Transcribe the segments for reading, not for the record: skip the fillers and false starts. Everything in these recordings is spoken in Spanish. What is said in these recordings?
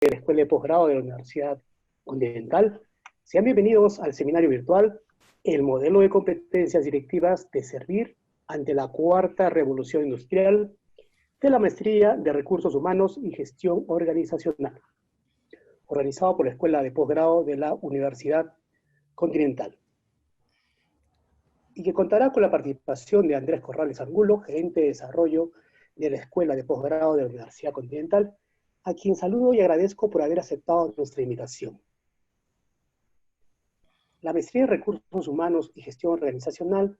de la Escuela de Posgrado de la Universidad Continental. Sean bienvenidos al seminario virtual El modelo de competencias directivas de servir ante la cuarta revolución industrial de la Maestría de Recursos Humanos y Gestión Organizacional, organizado por la Escuela de Posgrado de la Universidad Continental, y que contará con la participación de Andrés Corrales Angulo, gerente de desarrollo de la Escuela de Posgrado de la Universidad Continental, a quien saludo y agradezco por haber aceptado nuestra invitación. La Maestría en Recursos Humanos y Gestión Organizacional,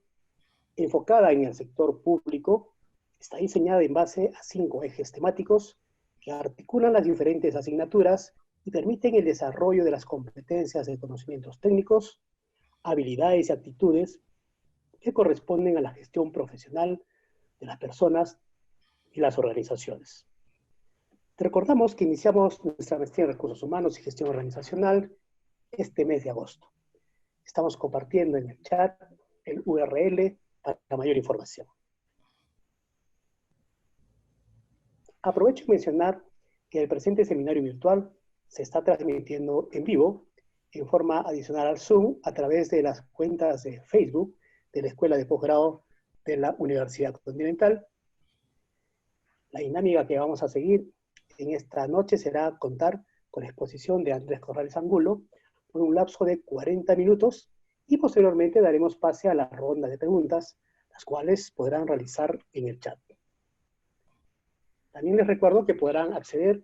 enfocada en el sector público, está diseñada en base a 5 ejes temáticos que articulan las diferentes asignaturas y permiten el desarrollo de las competencias de conocimientos técnicos, habilidades y actitudes que corresponden a la gestión profesional de las personas y las organizaciones. Te recordamos que iniciamos nuestra maestría en Recursos Humanos y Gestión Organizacional este mes de agosto. Estamos compartiendo en el chat el URL para mayor información. Aprovecho de mencionar que el presente seminario virtual se está transmitiendo en vivo en forma adicional al Zoom a través de las cuentas de Facebook de la Escuela de Posgrado de la Universidad Continental. La dinámica que vamos a seguir en esta noche será contar con la exposición de Andrés Corrales Angulo por un lapso de 40 minutos y posteriormente daremos pase a la ronda de preguntas, las cuales podrán realizar en el chat. También les recuerdo que podrán acceder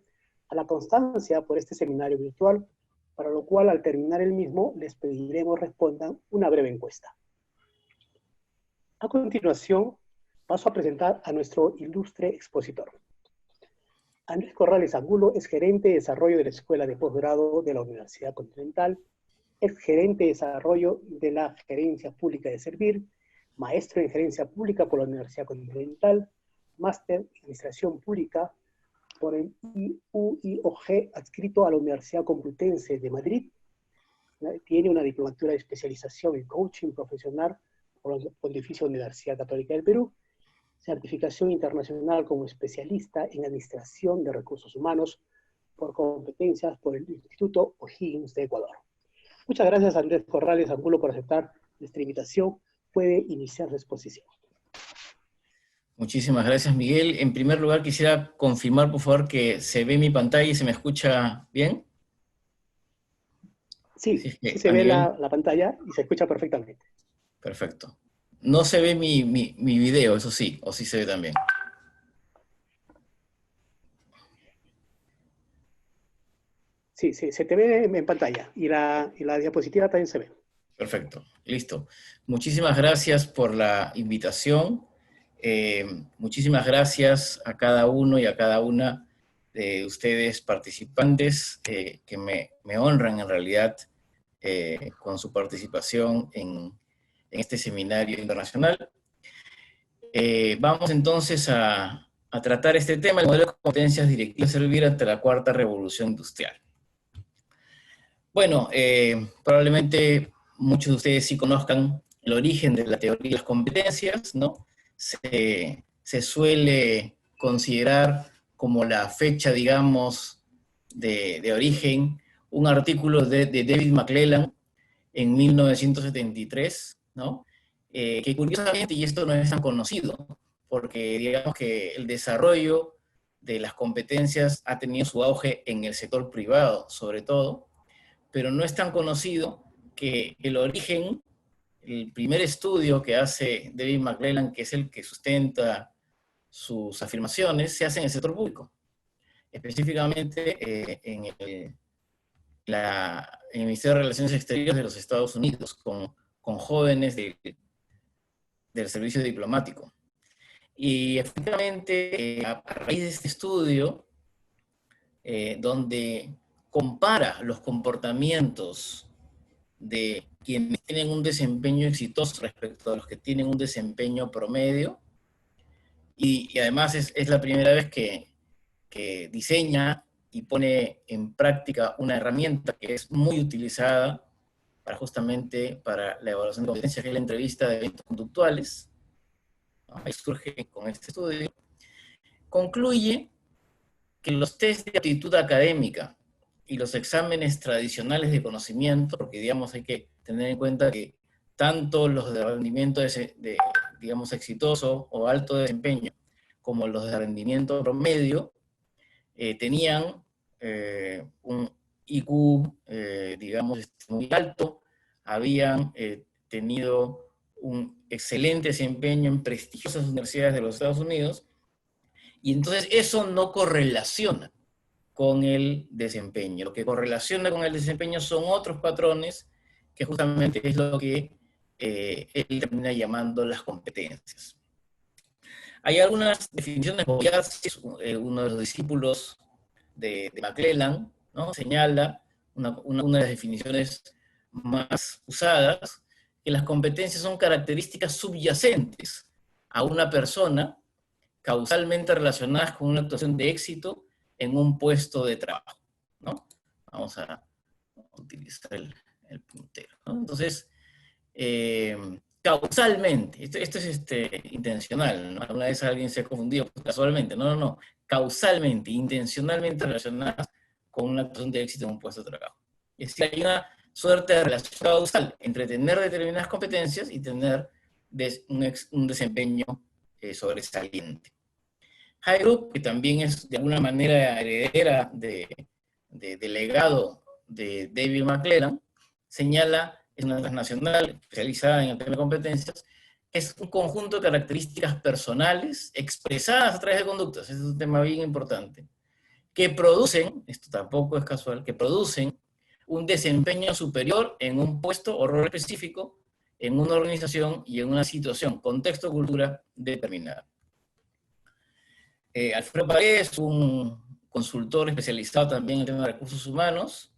a la constancia por este seminario virtual, para lo cual al terminar el mismo les pediremos respondan una breve encuesta. A continuación, paso a presentar a nuestro ilustre expositor. Andrés Corrales Angulo es gerente de desarrollo de la Escuela de Posgrado de la Universidad Continental, es gerente de desarrollo de la Gerencia Pública de Servir, maestro en Gerencia Pública por la Universidad Continental, máster en Administración Pública por el UIOG adscrito a la Universidad Complutense de Madrid. Tiene una diplomatura de especialización en coaching profesional por la Pontificia Universidad Católica del Perú, certificación internacional como especialista en Administración de Recursos Humanos por competencias por el Instituto O'Higgins de Ecuador. Muchas gracias a Andrés Corrales Angulo por aceptar nuestra invitación. Puede iniciar su exposición. Muchísimas gracias, Miguel. En primer lugar, quisiera confirmar, por favor, que se ve mi pantalla y se me escucha bien. Sí, sí se ve la pantalla y se escucha perfectamente. Perfecto. No se ve mi video, eso sí, o sí se ve también. Sí, sí, se te ve en pantalla y la diapositiva también se ve. Perfecto, listo. Muchísimas gracias por la invitación. Muchísimas gracias a cada uno y a cada una de ustedes participantes que me honran en realidad con su participación en este seminario internacional. Vamos entonces a tratar este tema, el modelo de competencias directivas de servir ante la cuarta revolución industrial. Bueno, probablemente muchos de ustedes sí conozcan el origen de la teoría de las competencias, ¿no? Se suele considerar como la fecha, digamos, de origen, un artículo de David McClelland en 1973, ¿no? Que curiosamente, y esto no es tan conocido, porque digamos que el desarrollo de las competencias ha tenido su auge en el sector privado, sobre todo, pero no es tan conocido que el origen, el primer estudio que hace David McClelland, que es el que sustenta sus afirmaciones, se hace en el sector público, específicamente en el Ministerio de Relaciones Exteriores de los Estados Unidos, con jóvenes del servicio diplomático. Y efectivamente, a raíz de este estudio, donde compara los comportamientos de quienes tienen un desempeño exitoso respecto a los que tienen un desempeño promedio, y además es la primera vez que diseña y pone en práctica una herramienta que es muy utilizada justamente para la evaluación de competencias, que es la entrevista de eventos conductuales. Ahí surge con este estudio. Concluye que los test de aptitud académica y los exámenes tradicionales de conocimiento, porque digamos hay que tener en cuenta que tanto los de rendimiento digamos, exitoso o alto desempeño, como los de rendimiento promedio, tenían un IQ, digamos, muy alto, habían tenido un excelente desempeño en prestigiosas universidades de los Estados Unidos, y entonces eso no correlaciona con el desempeño. Lo que correlaciona con el desempeño son otros patrones, que justamente es lo que él termina llamando las competencias. Hay algunas definiciones, Boyarski, uno de los discípulos de McClelland, ¿no? Señala una de las definiciones más usadas, que las competencias son características subyacentes a una persona causalmente relacionadas con una actuación de éxito en un puesto de trabajo, ¿no? Vamos a utilizar el puntero, ¿no? Entonces, causalmente, esto es intencional, ¿no? Alguna vez alguien se ha confundido casualmente, no, causalmente, intencionalmente relacionadas con una actuación de éxito en un puesto de trabajo. Es decir, hay una suerte de relación causal entre tener determinadas competencias y tener un desempeño sobresaliente. Hagerup, que también es de alguna manera heredera del legado de David McClelland, señala, es una transnacional especializada en el tema de competencias, es un conjunto de características personales expresadas a través de conductas, este es un tema bien importante, que producen, esto tampoco es casual, que producen un desempeño superior en un puesto o rol específico, en una organización y en una situación, contexto o cultura determinada. Alfredo Paredes, un consultor especializado también en el tema de recursos humanos,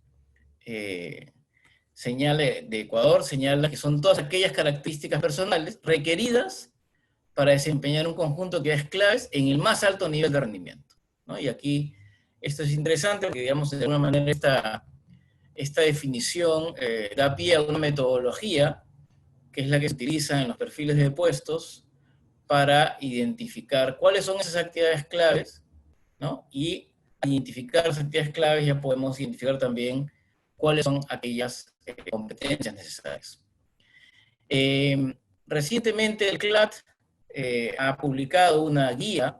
de Ecuador, señala que son todas aquellas características personales requeridas para desempeñar un conjunto de actividades claves en el más alto nivel de rendimiento, ¿no? Y aquí esto es interesante porque, digamos, de alguna manera esta definición da pie a una metodología que es la que se utiliza en los perfiles de puestos para identificar cuáles son esas actividades claves, ¿no? Y al identificar las actividades claves ya podemos identificar también cuáles son aquellas competencias necesarias. Recientemente el CLAT ha publicado una guía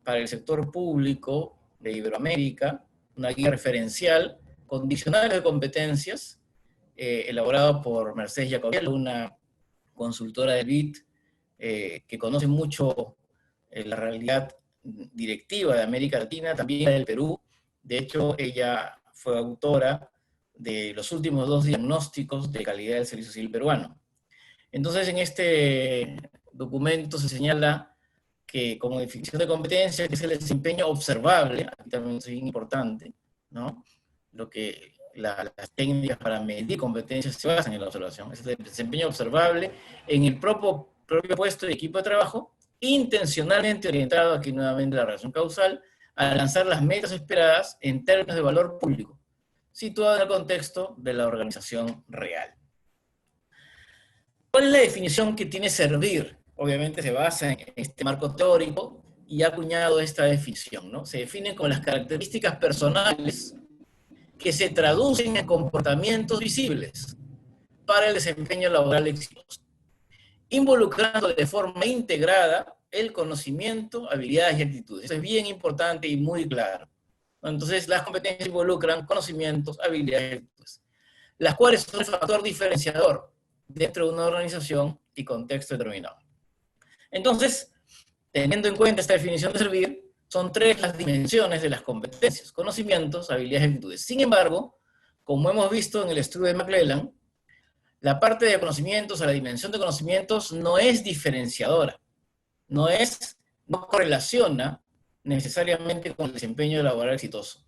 para el sector público de Iberoamérica, una guía referencial con diccionarios de competencias, elaborado por Mercedes Jacobiello, una consultora de BIT, que conoce mucho la realidad directiva de América Latina, también del Perú. De hecho, ella fue autora de los últimos 2 diagnósticos de calidad del servicio civil peruano. Entonces, en este documento se señala que como definición de competencia, que es el desempeño observable, aquí también es bien importante, ¿no? Las técnicas para medir competencias se basan en la observación, es el desempeño observable en el propio puesto y equipo de trabajo, intencionalmente orientado, aquí nuevamente la relación causal, a alcanzar las metas esperadas en términos de valor público, situado en el contexto de la organización real. ¿Cuál es la definición que tiene Servir? Obviamente se basa en este marco teórico y ha acuñado esta definición, ¿no? Se define como las características personales que se traducen en comportamientos visibles para el desempeño laboral exitoso, involucrando de forma integrada el conocimiento, habilidades y actitudes. Eso es bien importante y muy claro. Entonces, las competencias involucran conocimientos, habilidades y actitudes, las cuales son el factor diferenciador dentro de una organización y contexto determinado. Entonces, teniendo en cuenta esta definición de Servir, son 3 las dimensiones de las competencias: conocimientos, habilidades y actitudes. Sin embargo, como hemos visto en el estudio de McClelland, la parte de conocimientos, o la dimensión de conocimientos, no es diferenciadora, no correlaciona necesariamente con el desempeño laboral exitoso.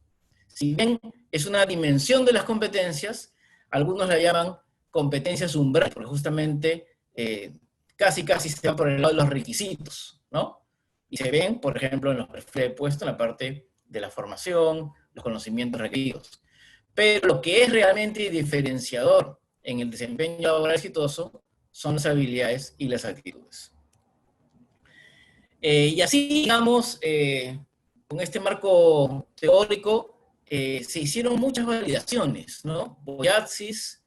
Si bien es una dimensión de las competencias, algunos la llaman competencias umbrales, porque justamente casi se van por el lado de los requisitos, ¿no? Y se ven, por ejemplo, en los perfiles de puesto, en la parte de la formación, los conocimientos requeridos. Pero lo que es realmente diferenciador en el desempeño laboral exitoso son las habilidades y las actitudes. Y así, digamos, con este marco teórico, se hicieron muchas validaciones, ¿no? Boyatsis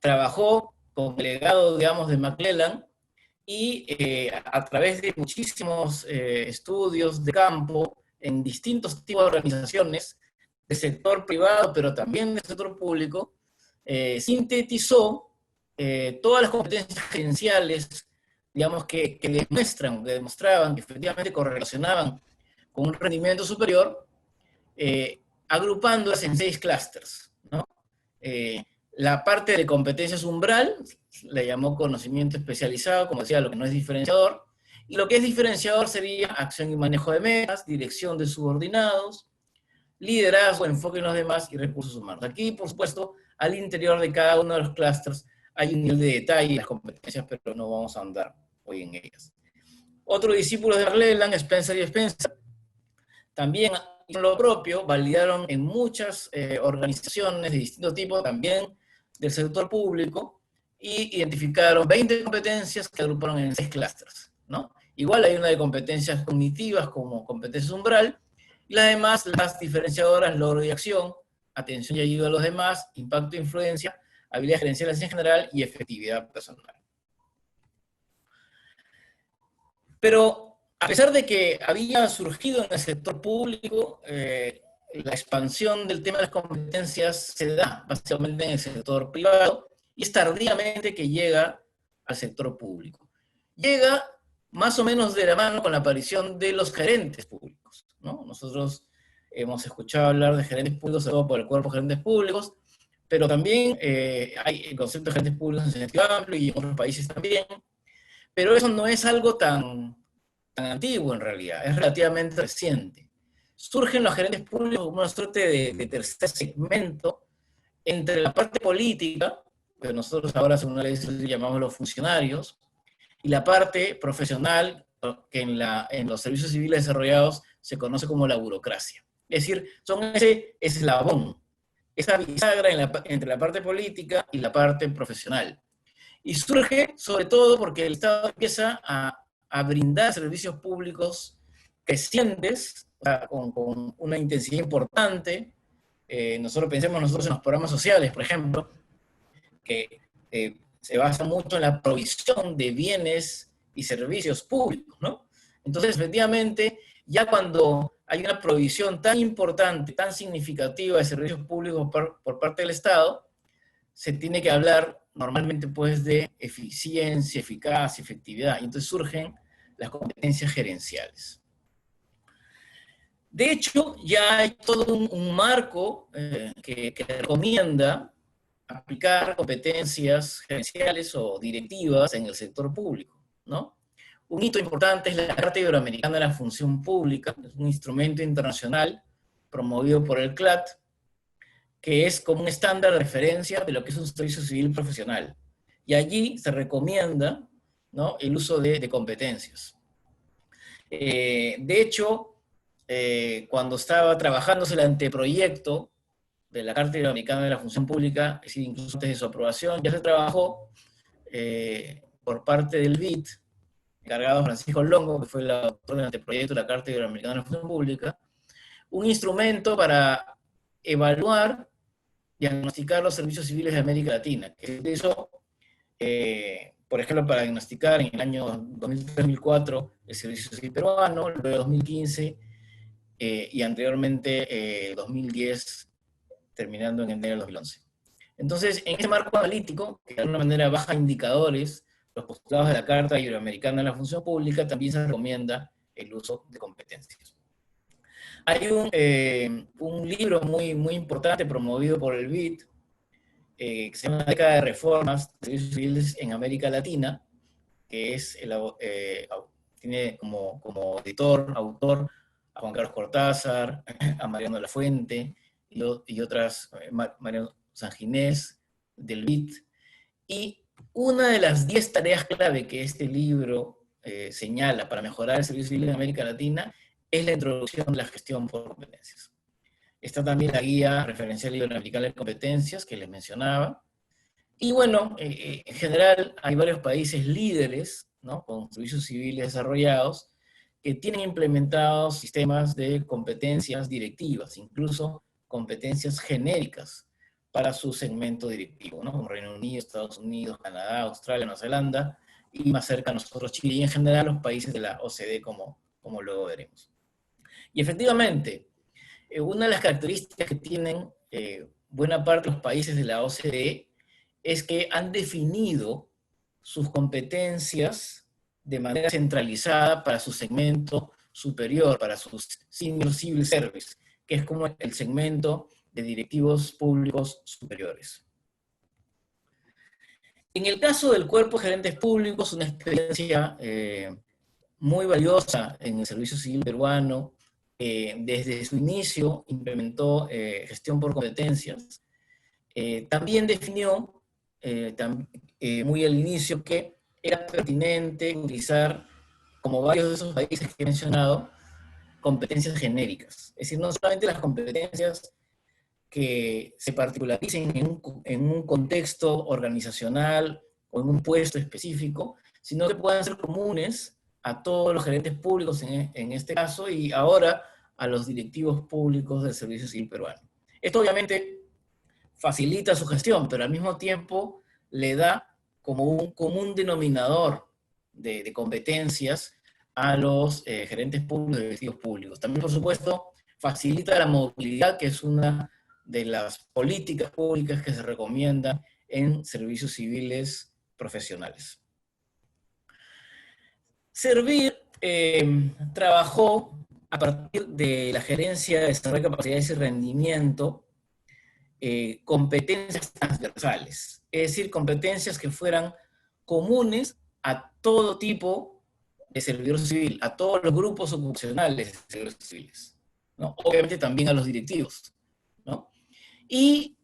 trabajó como delegado, digamos, de McClellan, y a través de muchísimos estudios de campo en distintos tipos de organizaciones, del sector privado, pero también del sector público, sintetizó todas las competencias gerenciales, digamos, que demostraban que efectivamente correlacionaban con un rendimiento superior, agrupándolas en 6 clústeres, ¿no? La parte de competencias umbral, le llamó conocimiento especializado, como decía, lo que no es diferenciador, y lo que es diferenciador sería acción y manejo de metas, dirección de subordinados, liderazgo, enfoque en los demás y recursos humanos. Aquí, por supuesto, al interior de cada uno de los clústeres hay un nivel de detalle de las competencias, pero no vamos a andar hoy en ellas. Otros discípulos de McClellan, Spencer y Spencer, también hicieron lo propio, validaron en muchas organizaciones de distinto tipo, también del sector público, y identificaron 20 competencias que agruparon en 6 clústeres, ¿no? Igual hay una de competencias cognitivas como competencias umbral, y las demás, las diferenciadoras, logro y acción, atención y ayuda a los demás, impacto e influencia, habilidades gerenciales en general y efectividad personal. Pero a pesar de que había surgido en el sector público, la expansión del tema de las competencias se da básicamente en el sector privado y es tardíamente que llega al sector público. Llega más o menos de la mano con la aparición de los gerentes públicos, ¿no? Nosotros hemos escuchado hablar de gerentes públicos, sobre todo por el cuerpo de gerentes públicos, pero también hay el concepto de gerentes públicos en sentido amplio y en otros países también, pero eso no es algo tan antiguo en realidad, es relativamente reciente. Surgen los gerentes públicos como una suerte de tercer segmento entre la parte política, que nosotros ahora según la ley llamamos los funcionarios, y la parte profesional, que en los servicios civiles desarrollados se conoce como la burocracia. Es decir, son ese eslabón, esa bisagra entre la parte política y la parte profesional. Y surge sobre todo porque el Estado empieza a brindar servicios públicos crecientes, o sea, con una intensidad importante. Nosotros pensemos en los programas sociales, por ejemplo, que se basa mucho en la provisión de bienes y servicios públicos, ¿no? Entonces, efectivamente, ya cuando hay una provisión tan importante, tan significativa de servicios públicos por parte del Estado, se tiene que hablar normalmente pues de eficiencia, eficacia, efectividad, y entonces surgen las competencias gerenciales. De hecho, ya hay todo un marco que recomienda aplicar competencias gerenciales o directivas en el sector público, ¿no? Un hito importante es la Carta Iberoamericana de la Función Pública, es un instrumento internacional promovido por el CLAT, que es como un estándar de referencia de lo que es un servicio civil profesional. Y allí se recomienda, ¿no?, el uso de competencias. De hecho, cuando estaba trabajándose el anteproyecto de la Carta Iberoamericana de la Función Pública, es decir, incluso antes de su aprobación, ya se trabajó por parte del BID, encargado Francisco Longo, que fue el autor del anteproyecto de la Carta Iberoamericana de la Función Pública, un instrumento para evaluar, diagnosticar los servicios civiles de América Latina, que se utilizó, por ejemplo, para diagnosticar en el año 2003-2004 el servicio civil peruano, luego 2015, y anteriormente 2010, terminando en enero del 2011. Entonces, en ese marco analítico, que de alguna manera baja indicadores, los postulados de la Carta Iberoamericana de la Función Pública, también se recomienda el uso de competencias. Hay un libro muy importante promovido por el BID, que se llama Década de Reformas de Servicios Civiles en América Latina, que es tiene como editor, autor, a Juan Carlos Cortázar, a Mariano Lafuente, y otras, Mariano Sanginés, del BID. Y una de las 10 tareas clave que este libro señala para mejorar el servicio civil en América Latina es la introducción de la gestión por competencias. Está también la guía referencial iberoamericana de competencias que les mencionaba. Y bueno, en general hay varios países líderes, ¿no?, con servicios civiles desarrollados que tienen implementados sistemas de competencias directivas, incluso competencias genéricas para su segmento directivo, ¿no? Como Reino Unido, Estados Unidos, Canadá, Australia, Nueva Zelanda, y más cerca a nosotros Chile, y en general los países de la OCDE, como luego veremos. Y efectivamente, una de las características que tienen buena parte de los países de la OCDE es que han definido sus competencias de manera centralizada para su segmento superior, para su Senior Civil Service, que es como el segmento de directivos públicos superiores. En el caso del Cuerpo de Gerentes Públicos, una experiencia muy valiosa en el servicio civil peruano, desde su inicio implementó gestión por competencias. También definió muy al inicio que era pertinente utilizar, como varios de esos países que he mencionado, competencias genéricas. Es decir, no solamente las competencias que se particularicen en un contexto organizacional o en un puesto específico, sino que puedan ser comunes a todos los gerentes públicos en este caso, y ahora a los directivos públicos del Servicio Civil Peruano. Esto obviamente facilita su gestión, pero al mismo tiempo le da como un común denominador de competencias a los gerentes públicos y directivos públicos. También, por supuesto, facilita la movilidad, que es una de las políticas públicas que se recomiendan en servicios civiles profesionales. Servir trabajó a partir de la Gerencia de Desarrollo de Capacidades y Rendimiento competencias transversales, es decir, competencias que fueran comunes a todo tipo de servidor civil, a todos los grupos ocupacionales de servidores civiles, ¿no? Obviamente también a los directivos, ¿no? Y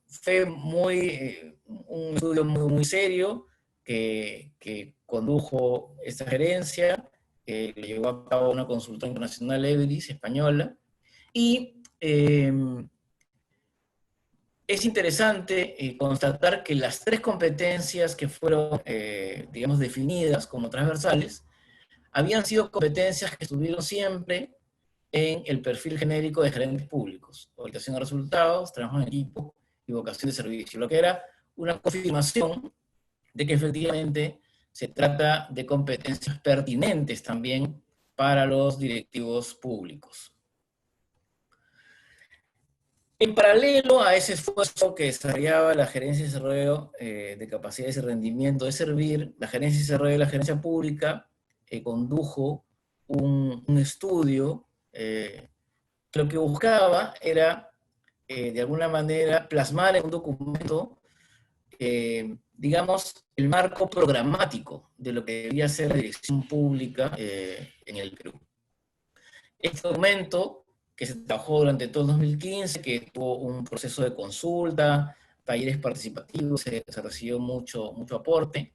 fue un estudio muy serio que condujo esta gerencia, que llevó a cabo una consultora internacional, Everis, española, y es interesante constatar que las tres competencias que fueron, digamos, definidas como transversales, habían sido competencias que estuvieron siempre en el perfil genérico de gerentes públicos: orientación a resultados, trabajo en equipo y vocación de servicio, lo que era una confirmación de que efectivamente se trata de competencias pertinentes también para los directivos públicos. En paralelo a ese esfuerzo que desarrollaba la Gerencia de Desarrollo de Capacidades y Rendimiento de Servir, la Gerencia de Desarrollo de la Gerencia Pública condujo un estudio que lo que buscaba era, de alguna manera, plasmar en un documento, digamos, el marco programático de lo que debía ser la dirección pública en el Perú. Este documento, que se trabajó durante todo el 2015, que tuvo un proceso de consulta, talleres participativos, se recibió mucho aporte,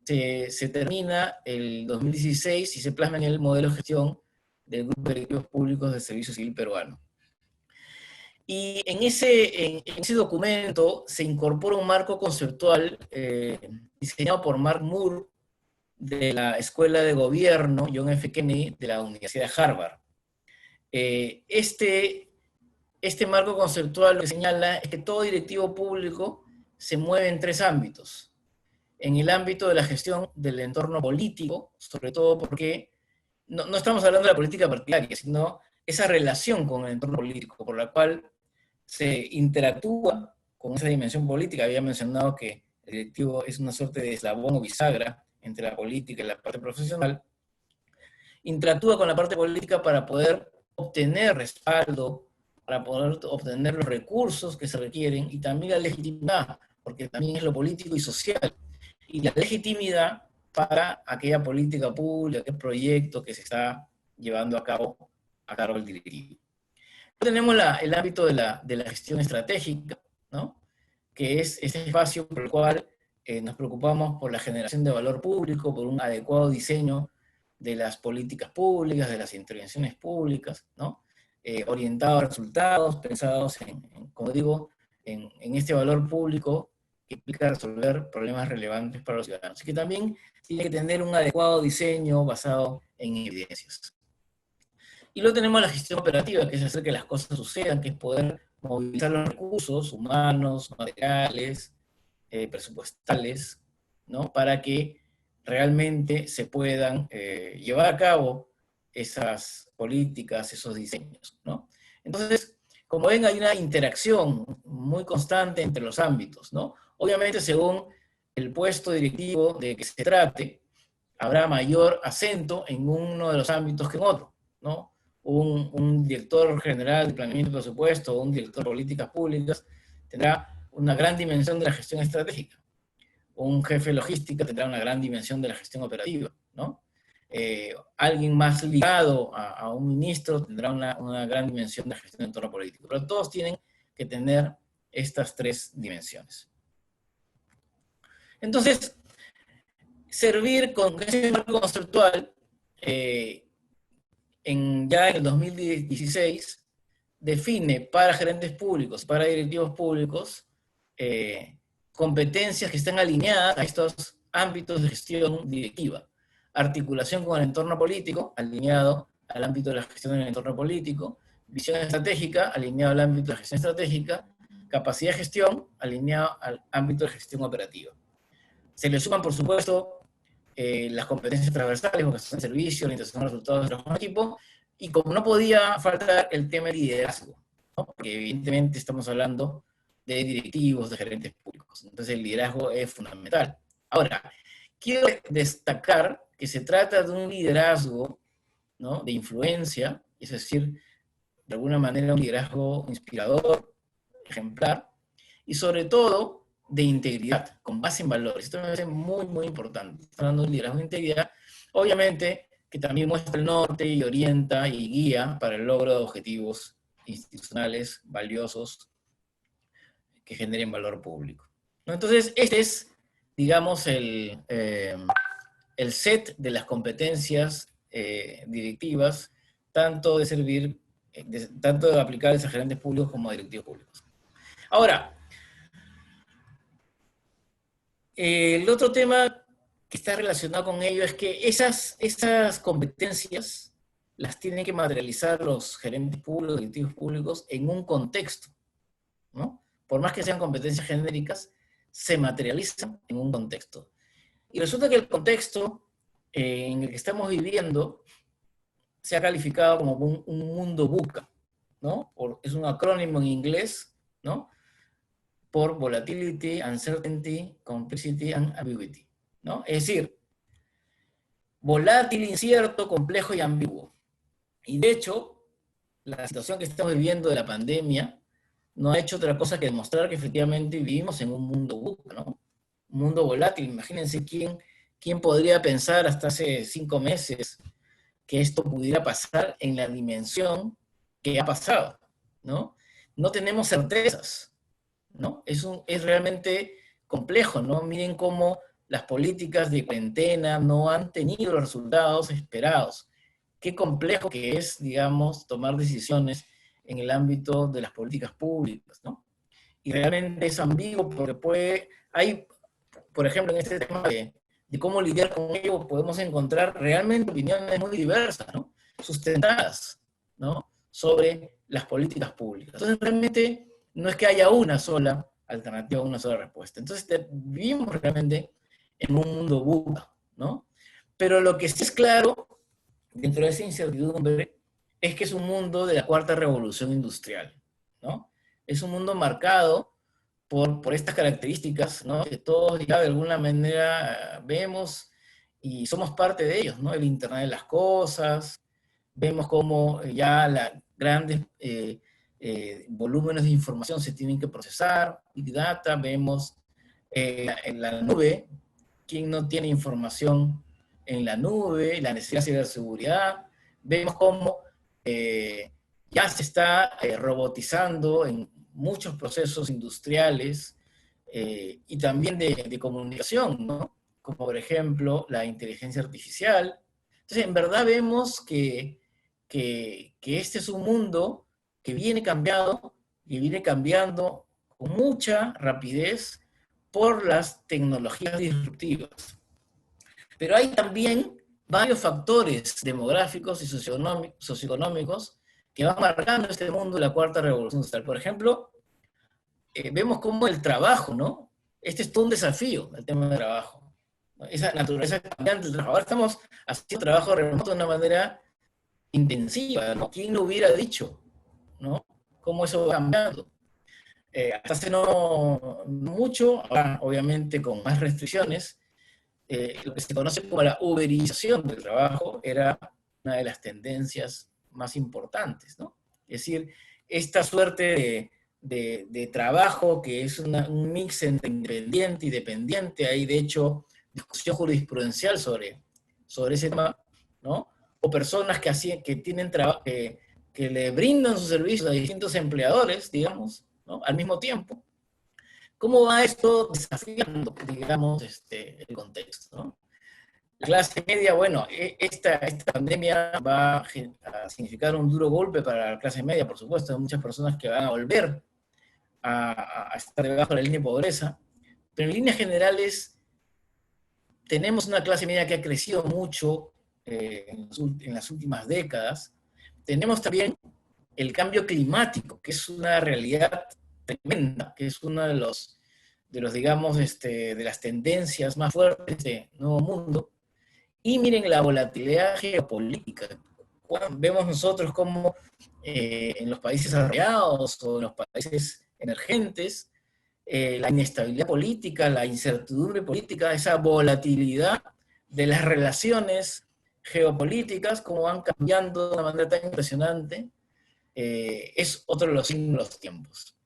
se termina el 2016 y se plasma en el modelo de gestión del Grupo de Directivos Públicos del Servicio Civil Peruano. Y en ese documento se incorpora un marco conceptual diseñado por Mark Moore, de la Escuela de Gobierno John F. Kennedy de la Universidad de Harvard. Este marco conceptual lo que señala es que todo directivo público se mueve en tres ámbitos. En el ámbito de la gestión del entorno político, sobre todo porque no estamos hablando de la política partidaria, sino esa relación con el entorno político, por la cual se interactúa con esa dimensión política. Había mencionado que el directivo es una suerte de eslabón o bisagra entre la política y la parte profesional. Interactúa con la parte política para poder obtener respaldo, para poder obtener los recursos que se requieren, y también la legitimidad, porque también es lo político y social, y la legitimidad para aquella política pública, aquel proyecto que se está llevando a cabo el directivo. Tenemos el ámbito de la gestión estratégica, ¿no? Que es ese espacio por el cual nos preocupamos por la generación de valor público, por un adecuado diseño de las políticas públicas, de las intervenciones públicas, ¿no? Orientados a resultados, pensados como digo, en este valor público que implica resolver problemas relevantes para los ciudadanos, y que también tiene que tener un adecuado diseño basado en evidencias. Y luego tenemos la gestión operativa, que es hacer que las cosas sucedan, que es poder movilizar los recursos humanos, materiales, presupuestales, ¿no? Para que realmente se puedan llevar a cabo esas políticas, esos diseños, ¿no? Entonces, como ven, hay una interacción muy constante entre los ámbitos, ¿no? Obviamente, según el puesto directivo de que se trate, habrá mayor acento en uno de los ámbitos que en otro, ¿no? Un director general de planeamiento y presupuesto o un director de políticas públicas tendrá una gran dimensión de la gestión estratégica. Un jefe de logística tendrá una gran dimensión de la gestión operativa, ¿no? Alguien más ligado a un ministro tendrá una gran dimensión de la gestión de entorno político. Pero todos tienen que tener estas tres dimensiones. Entonces, servir con ese marco conceptual, ya en el 2016, define para gerentes públicos, para directivos públicos, competencias que están alineadas a estos ámbitos de gestión directiva. Articulación con el entorno político, alineado al ámbito de la gestión del entorno político. Visión estratégica, alineado al ámbito de la gestión estratégica. Capacidad de gestión, alineado al ámbito de gestión operativa. Se le suman, por supuesto, las competencias transversales, vocación de servicio, orientación a los resultados de trabajo en equipo, y como no podía faltar el tema de liderazgo, ¿no? Porque evidentemente estamos hablando de directivos, de gerentes públicos, entonces el liderazgo es fundamental. Ahora, quiero destacar que se trata de un liderazgo, ¿no?, de influencia, es decir, de alguna manera un liderazgo inspirador, ejemplar, y sobre todo de integridad, con base en valores. Esto me parece muy, muy importante. Estamos hablando de un liderazgo de integridad, obviamente que también muestra el norte y orienta y guía para el logro de objetivos institucionales valiosos que generen valor público, ¿no? Entonces, este es, digamos, el set de las competencias directivas, tanto de servir, tanto de aplicables a gerentes públicos como a directivos públicos. Ahora, el otro tema que está relacionado con ello es que esas competencias las tienen que materializar los gerentes públicos, directivos públicos, en un contexto, ¿no? Por más que sean competencias genéricas, se materializan en un contexto. Y resulta que el contexto en el que estamos viviendo se ha calificado como un mundo VUCA, ¿no? Es un acrónimo en inglés, ¿no?, por Volatility, Uncertainty, Complexity and Ambiguity, ¿no? Es decir, volátil, incierto, complejo y ambiguo. Y de hecho, la situación que estamos viviendo de la pandemia no ha hecho otra cosa que demostrar que efectivamente vivimos en un mundo VUCA, ¿no? Un mundo volátil. Imagínense quién podría pensar hasta hace 5 meses que esto pudiera pasar en la dimensión que ha pasado, ¿no? No tenemos certezas, ¿no? Es realmente complejo, ¿no? Miren cómo las políticas de cuarentena no han tenido los resultados esperados. Qué complejo que es, digamos, tomar decisiones en el ámbito de las políticas públicas, ¿no? Y realmente es ambiguo porque hay, por ejemplo, en este tema de cómo lidiar con ello, podemos encontrar realmente opiniones muy diversas, ¿no?, sustentadas, ¿no?, sobre las políticas públicas. Entonces, realmente no es que haya una sola alternativa, una sola respuesta. Entonces, vivimos realmente en un mundo VUCA, ¿no? Pero lo que sí es claro, dentro de esa incertidumbre, es que es un mundo de la cuarta revolución industrial, ¿no? Es un mundo marcado por estas características, ¿no?, que todos ya de alguna manera vemos y somos parte de ellos, ¿no? El Internet de las cosas, vemos cómo ya grandes volúmenes de información se tienen que procesar, Big Data, vemos en la nube, quién no tiene información en la nube, la necesidad de ciberseguridad, vemos cómo ya se está robotizando en muchos procesos industriales y también de comunicación, ¿no?, como por ejemplo la inteligencia artificial. Entonces, en verdad vemos que este es un mundo que viene cambiando y viene cambiando con mucha rapidez, por las tecnologías disruptivas. Pero hay también varios factores demográficos y socioeconómicos que van marcando este mundo de la cuarta revolución industrial. Por ejemplo, vemos cómo el trabajo, ¿no? Este es todo un desafío, el tema del trabajo, ¿no? Esa naturaleza cambiante del trabajo. Ahora estamos haciendo trabajo remoto de una manera intensiva, ¿no? ¿Quién lo hubiera dicho, ¿no? Cómo eso va cambiando. Hasta hace no mucho, ahora obviamente con más restricciones, lo que se conoce como la uberización del trabajo era una de las tendencias más importantes, ¿no? Es decir, esta suerte de trabajo que es un mix entre independiente y dependiente, hay de hecho discusión jurisprudencial sobre ese tema, ¿no? O personas que tienen trabajo, que le brindan sus servicios a distintos empleadores, digamos, ¿no? Al mismo tiempo. ¿Cómo va esto desafiando, digamos, el contexto, ¿no? La clase media, bueno, esta pandemia va a significar un duro golpe para la clase media, por supuesto. Hay muchas personas que van a volver a estar debajo de la línea de pobreza, pero en líneas generales tenemos una clase media que ha crecido mucho en las últimas décadas. Tenemos también el cambio climático, que es una realidad tremenda, que es uno de los digamos, de las tendencias más fuertes de Nuevo Mundo. Y miren la volatilidad geopolítica. Vemos nosotros cómo en los países desarrollados o en los países emergentes, la inestabilidad política, la incertidumbre política, esa volatilidad de las relaciones geopolíticas, cómo van cambiando de una manera tan impresionante, es otro de los signos de los tiempos.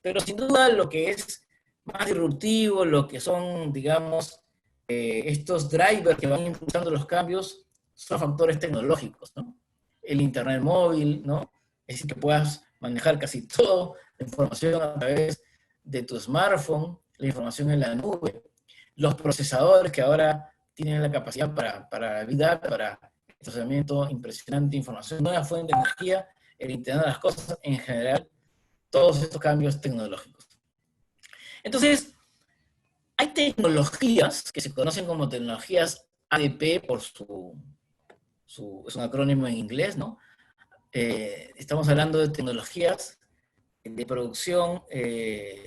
Pero sin duda lo que es más disruptivo, lo que son, digamos, estos drivers que van impulsando los cambios, son factores tecnológicos, ¿no? El internet móvil, ¿no? Es decir, que puedas manejar casi toda la información a través de tu smartphone, la información en la nube, los procesadores que ahora tienen la capacidad para Big Data, para procesamiento impresionante de información, nueva fuente de energía, el internet de las cosas en general, todos estos cambios tecnológicos. Entonces, hay tecnologías que se conocen como tecnologías ADP por es un acrónimo en inglés, ¿no? Estamos hablando de tecnologías de producción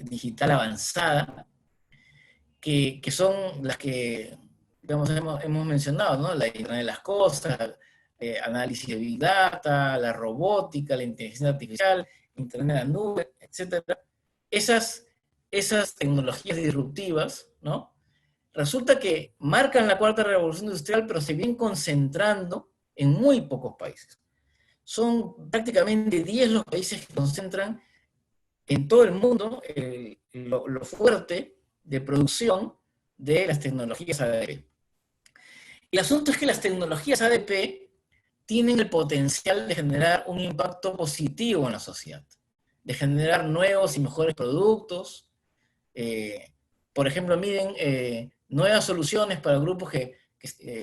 digital avanzada, que son las que, digamos, hemos mencionado, ¿no? La Internet de las cosas, análisis de Big Data, la robótica, la inteligencia artificial, Internet de la nube, etc. Esas tecnologías disruptivas, ¿no? Resulta que marcan la cuarta revolución industrial, pero se vienen concentrando en muy pocos países. Son prácticamente 10 los países que concentran en todo el mundo lo fuerte de producción de las tecnologías ADP. El asunto es que las tecnologías ADP tienen el potencial de generar un impacto positivo en la sociedad, de generar nuevos y mejores productos. Por ejemplo, miren, nuevas soluciones para grupos que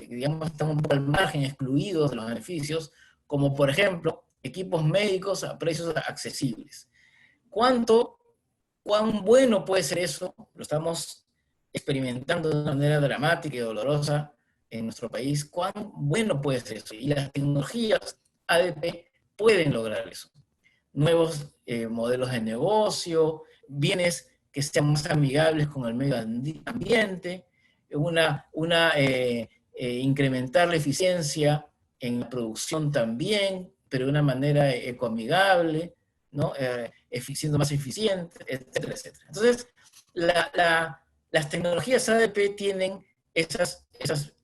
digamos, están un poco al margen, excluidos de los beneficios, como por ejemplo, equipos médicos a precios accesibles. ¿Cuán bueno puede ser eso? Lo estamos experimentando de una manera dramática y dolorosa en nuestro país. ¿Cuán bueno puede ser eso? Y las tecnologías ADP pueden lograr eso. Nuevos modelos de negocio, bienes que sean más amigables con el medio ambiente, incrementar la eficiencia en la producción también, pero de una manera ecoamigable, ¿no? Siendo más eficiente, etcétera, etcétera. Entonces, las tecnologías ADP tienen esas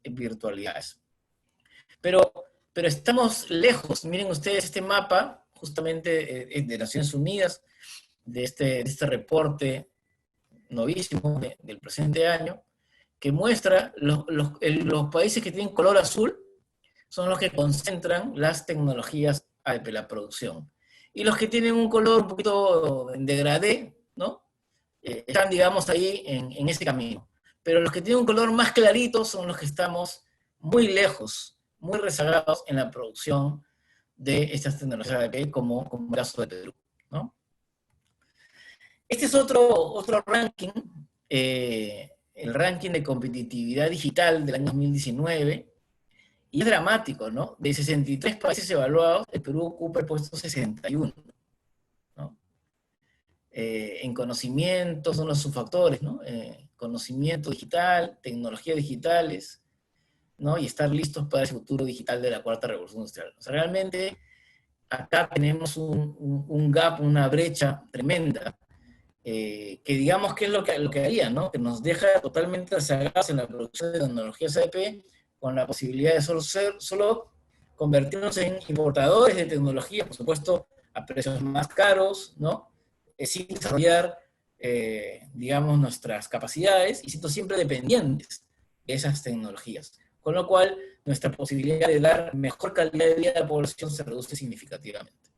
virtualidades. Pero estamos lejos. Miren ustedes este mapa, justamente de Naciones Unidas, de este reporte novísimo del presente año, que muestra los países que tienen color azul son los que concentran las tecnologías ADP, la producción. Y los que tienen un color un poquito en degradé, ¿no? Están, digamos, ahí en ese camino. Pero los que tienen un color más clarito son los que estamos muy lejos, muy rezagados en la producción de estas tecnologías ADP, como el caso de Perú, ¿no? Este es otro ranking el ranking de competitividad digital del año 2019, y es dramático, ¿no? De 63 países evaluados, el Perú ocupa el puesto 61, ¿no? En conocimiento son los subfactores, ¿no? Conocimiento digital, tecnologías digitales, ¿no? Y estar listos para el futuro digital de la cuarta revolución industrial. O sea, realmente acá tenemos un gap, una brecha tremenda, que digamos que es lo que haría, ¿no? Que nos deja totalmente rezagados en la producción de tecnologías ADP, con la posibilidad de solo convertirnos en importadores de tecnología, por supuesto, a precios más caros, ¿no? Sin desarrollar, digamos, nuestras capacidades y siendo siempre dependientes de esas tecnologías. Con lo cual, nuestra posibilidad de dar mejor calidad de vida a la población se reduce significativamente.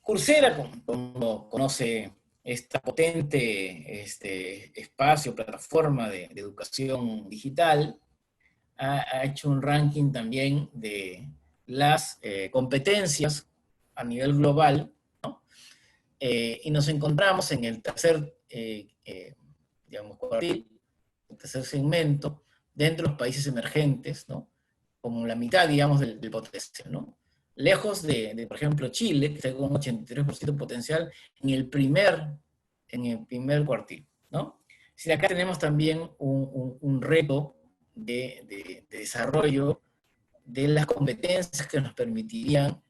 Coursera, como conoce esta potente espacio, plataforma de educación digital, ha hecho un ranking también de las competencias a nivel global, ¿no? Y nos encontramos en el tercer, digamos, cuartil, el tercer segmento, dentro de los países emergentes, ¿no? Como la mitad, digamos, del potencial, ¿no? Lejos por ejemplo, Chile, que está con un 83% de potencial en el primer cuartil, ¿no? Si acá tenemos también un reto de desarrollo de las competencias que nos permitirían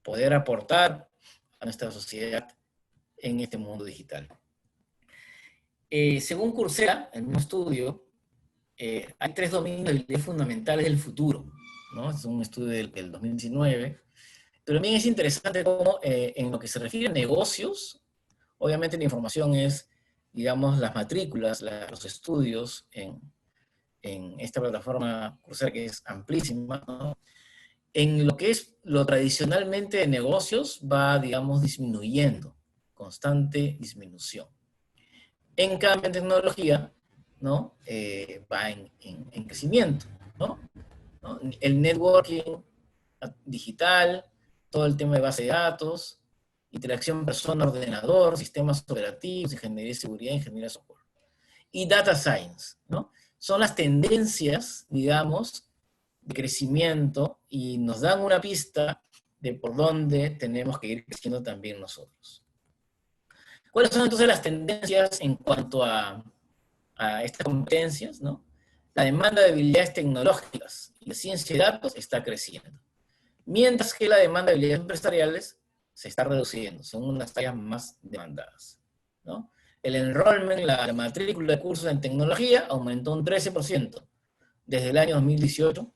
poder aportar a nuestra sociedad en este mundo digital. Según Coursera, en un estudio, hay 3 dominios de habilidades fundamentales del futuro, ¿no? Es un estudio del 2019, pero también es interesante cómo en lo que se refiere a negocios, obviamente la información es, digamos, las matrículas, los estudios en esta plataforma Coursera, que es amplísima, ¿no? En lo que es lo tradicionalmente de negocios va, digamos, disminuyendo, constante disminución. En cambio, en tecnología, ¿no? Va en crecimiento, ¿no? El networking digital, todo el tema de base de datos, interacción persona-ordenador, sistemas operativos, ingeniería de seguridad, ingeniería de software. Y data science, ¿no? Son las tendencias, digamos, de crecimiento y nos dan una pista de por dónde tenemos que ir creciendo también nosotros. ¿Cuáles son entonces las tendencias en cuanto a estas competencias, ¿no? La demanda de habilidades tecnológicas y de ciencia de datos está creciendo, mientras que la demanda de habilidades empresariales se está reduciendo, son unas áreas más demandadas, ¿no? El enrollment, la matrícula de cursos en tecnología aumentó un 13% desde el año 2018,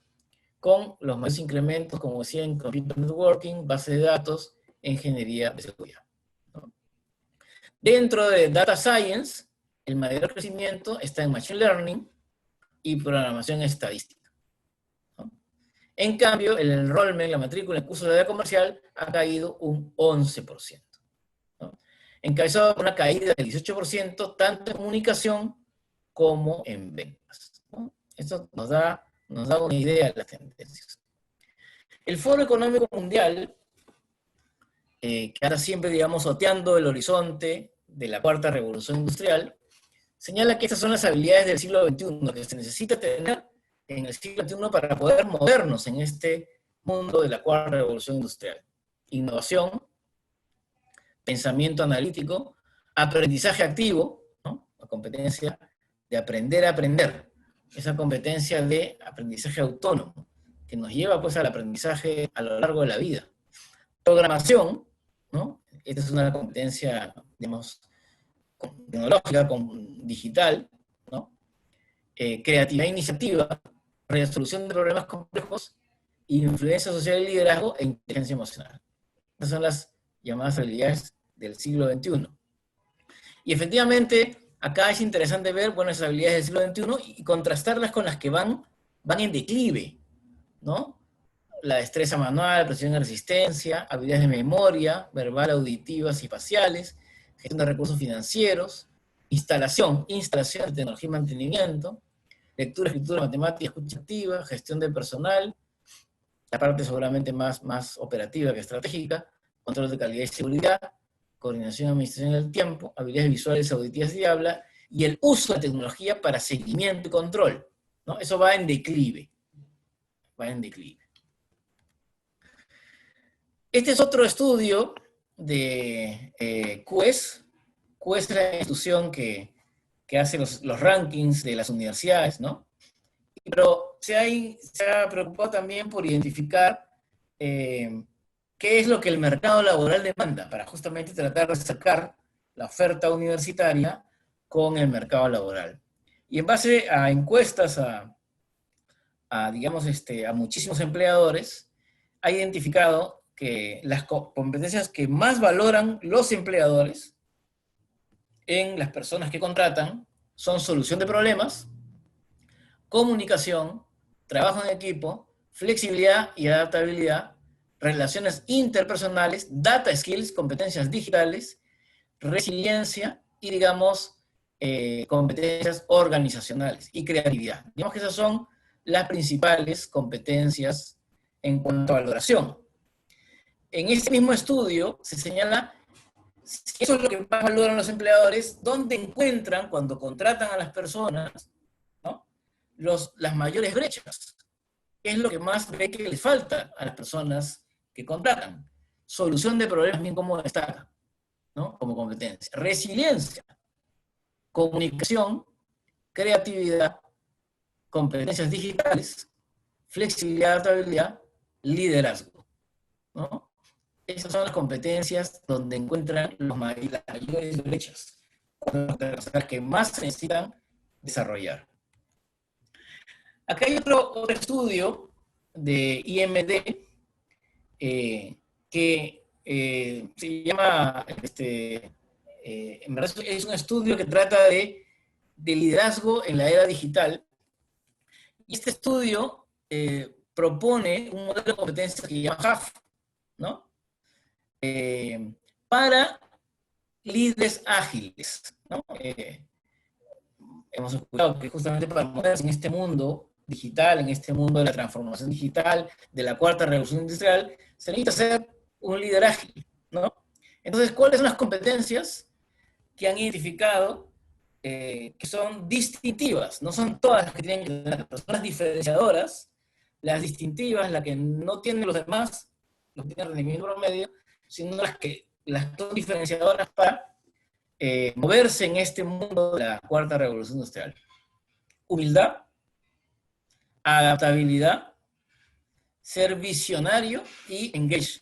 con los mayores incrementos, como decía, en Computer Networking, base de datos, ingeniería de seguridad, ¿no? Dentro de Data Science, el mayor crecimiento está en Machine Learning y programación estadística, ¿no? En cambio, el enrollment, la matrícula en cursos de área comercial, ha caído un 11%, ¿no? Encabezado por una caída del 18%, tanto en comunicación como en ventas, ¿no? Esto nos da una idea de las tendencias. El Foro Económico Mundial, que anda siempre, digamos, oteando el horizonte de la cuarta revolución industrial, señala que estas son las habilidades del siglo XXI, que se necesita tener en el siglo XXI para poder movernos en este mundo de la cuarta revolución industrial. Innovación, pensamiento analítico, aprendizaje activo, ¿no? La competencia de aprender a aprender, esa competencia de aprendizaje autónomo, que nos lleva pues al aprendizaje a lo largo de la vida. Programación, ¿no? Esta es una competencia, digamos, tecnológica, digital, ¿no? Creatividad e iniciativa, resolución de problemas complejos, influencia social y liderazgo e inteligencia emocional. Estas son las llamadas habilidades del siglo XXI. Y efectivamente, acá es interesante ver, bueno, esas habilidades del siglo XXI y contrastarlas con las que van en declive, ¿no? La destreza manual, precisión y resistencia, habilidades de memoria, verbal, auditivas y faciales, gestión de recursos financieros, instalación de tecnología y mantenimiento, lectura, escritura, matemática, escucha activa, gestión de personal, la parte seguramente más operativa que estratégica, control de calidad y seguridad, coordinación y administración del tiempo, habilidades visuales, auditivas y habla, y el uso de tecnología para seguimiento y control, ¿no? Eso va en declive. Va en declive. Este es otro estudio de QS. QS es la institución que hace los rankings de las universidades, ¿no? Pero se ha preocupado también por identificar qué es lo que el mercado laboral demanda, para justamente tratar de sacar la oferta universitaria con el mercado laboral. Y en base a encuestas digamos, a muchísimos empleadores, ha identificado que las competencias que más valoran los empleadores en las personas que contratan son solución de problemas, comunicación, trabajo en equipo, flexibilidad y adaptabilidad, relaciones interpersonales, data skills, competencias digitales, resiliencia y, digamos, competencias organizacionales y creatividad. Digamos que esas son las principales competencias en cuanto a valoración. En este mismo estudio se señala si eso es lo que más valoran los empleadores, dónde encuentran cuando contratan a las personas, ¿no?, las mayores brechas. ¿Qué es lo que más ve que les falta a las personas que contratan? Solución de problemas, bien como destaca, ¿no?, como competencia. Resiliencia, comunicación, creatividad, competencias digitales, flexibilidad, adaptabilidad, liderazgo, ¿no? Esas son las competencias donde encuentran las mayores brechas, las que más se necesitan desarrollar. Acá hay otro estudio de IMD que se llama, en verdad es un estudio que trata de liderazgo en la era digital. Y este estudio propone un modelo de competencias que se llama HAF, ¿no?, para líderes ágiles, ¿no? Hemos escuchado que justamente para moverse en este mundo digital, en este mundo de la transformación digital, de la cuarta revolución industrial, se necesita ser un líder ágil, ¿no? Entonces, ¿cuáles son las competencias que han identificado que son distintivas? No son todas las que tienen que tener, pero son las diferenciadoras, las distintivas, las que no tienen los demás, los que tienen rendimiento promedio, sino las son diferenciadoras para moverse en este mundo de la cuarta revolución industrial. Humildad, adaptabilidad, ser visionario y engage,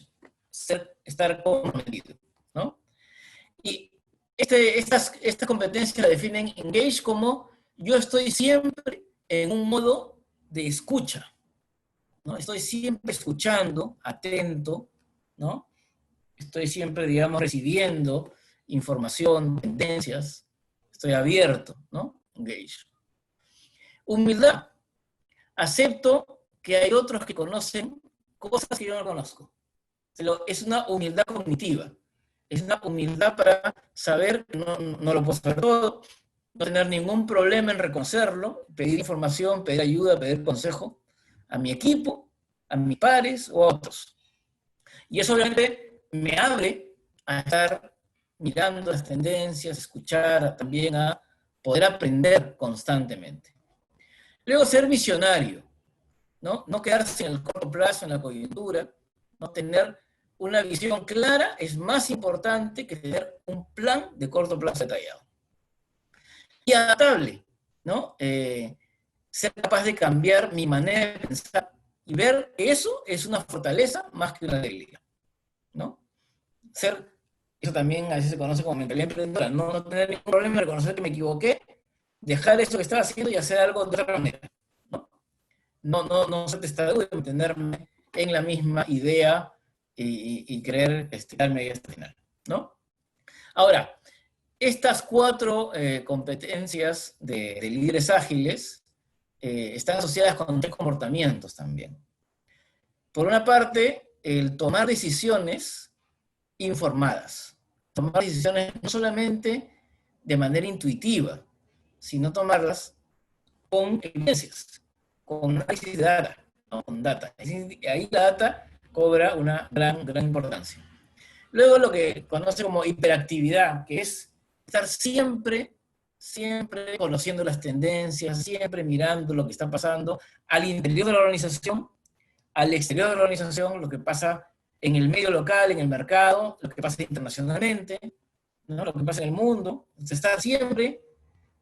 estar comprometido, ¿no? Y estas competencias la definen engage como yo estoy siempre en un modo de escucha, ¿no? Estoy siempre escuchando, atento, ¿no? Estoy siempre, digamos, recibiendo información, tendencias, estoy abierto, ¿no? Engage. Humildad. Acepto que hay otros que conocen cosas que yo no conozco. Es una humildad cognitiva. Es una humildad para saber que no lo puedo saber todo, no tener ningún problema en reconocerlo, pedir información, pedir ayuda, pedir consejo a mi equipo, a mis pares o a otros. Y eso obviamente me abre a estar mirando las tendencias, escuchar, también a poder aprender constantemente. Luego, ser visionario, ¿no? No quedarse en el corto plazo, en la coyuntura, no tener una visión clara es más importante que tener un plan de corto plazo detallado. Y adaptable, ¿no? Ser capaz de cambiar mi manera de pensar y ver que eso es una fortaleza más que una debilidad, ¿no? Eso también a veces se conoce como mentalidad emprendedora, no tener ningún problema en reconocer que me equivoqué, dejar esto que estaba haciendo y hacer algo de otra manera, ¿no? No ser testarudo, mantenerme en la misma idea y querer estirarme hasta el final, ¿no? Ahora, estas 4 competencias de líderes ágiles están asociadas con 3 comportamientos también. Por una parte, el tomar decisiones informadas. Tomar decisiones no solamente de manera intuitiva, sino tomarlas con evidencias, con análisis de data, no con data. Ahí la data cobra una gran importancia. Luego lo que conoce como hiperactividad, que es estar siempre, siempre conociendo las tendencias, siempre mirando lo que está pasando al interior de la organización, al exterior de la organización, lo que pasa en el medio local, en el mercado, lo que pasa internacionalmente, ¿no? Lo que pasa en el mundo. Se está siempre,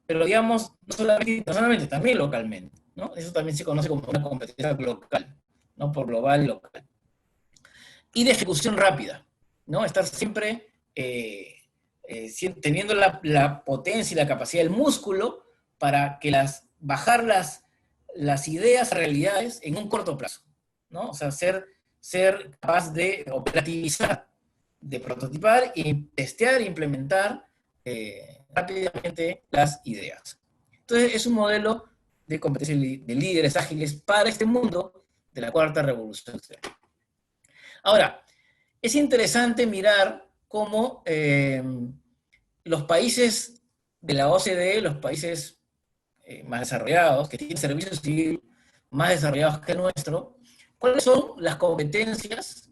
pero digamos, no solamente internacionalmente, también localmente, ¿no? Eso también se conoce como una competencia local, ¿no? Por global y local. Y de ejecución rápida, ¿no? Estar siempre teniendo la potencia y la capacidad del músculo para que bajar las ideas a realidades en un corto plazo, ¿no? O sea, ser capaz de operativizar, de prototipar y testear e implementar rápidamente las ideas. Entonces, es un modelo de competencia de líderes ágiles para este mundo de la cuarta revolución industrial. Ahora, es interesante mirar cómo los países de la OCDE, los países más desarrollados, que tienen servicio civil más desarrollados que el nuestro, cuáles son las competencias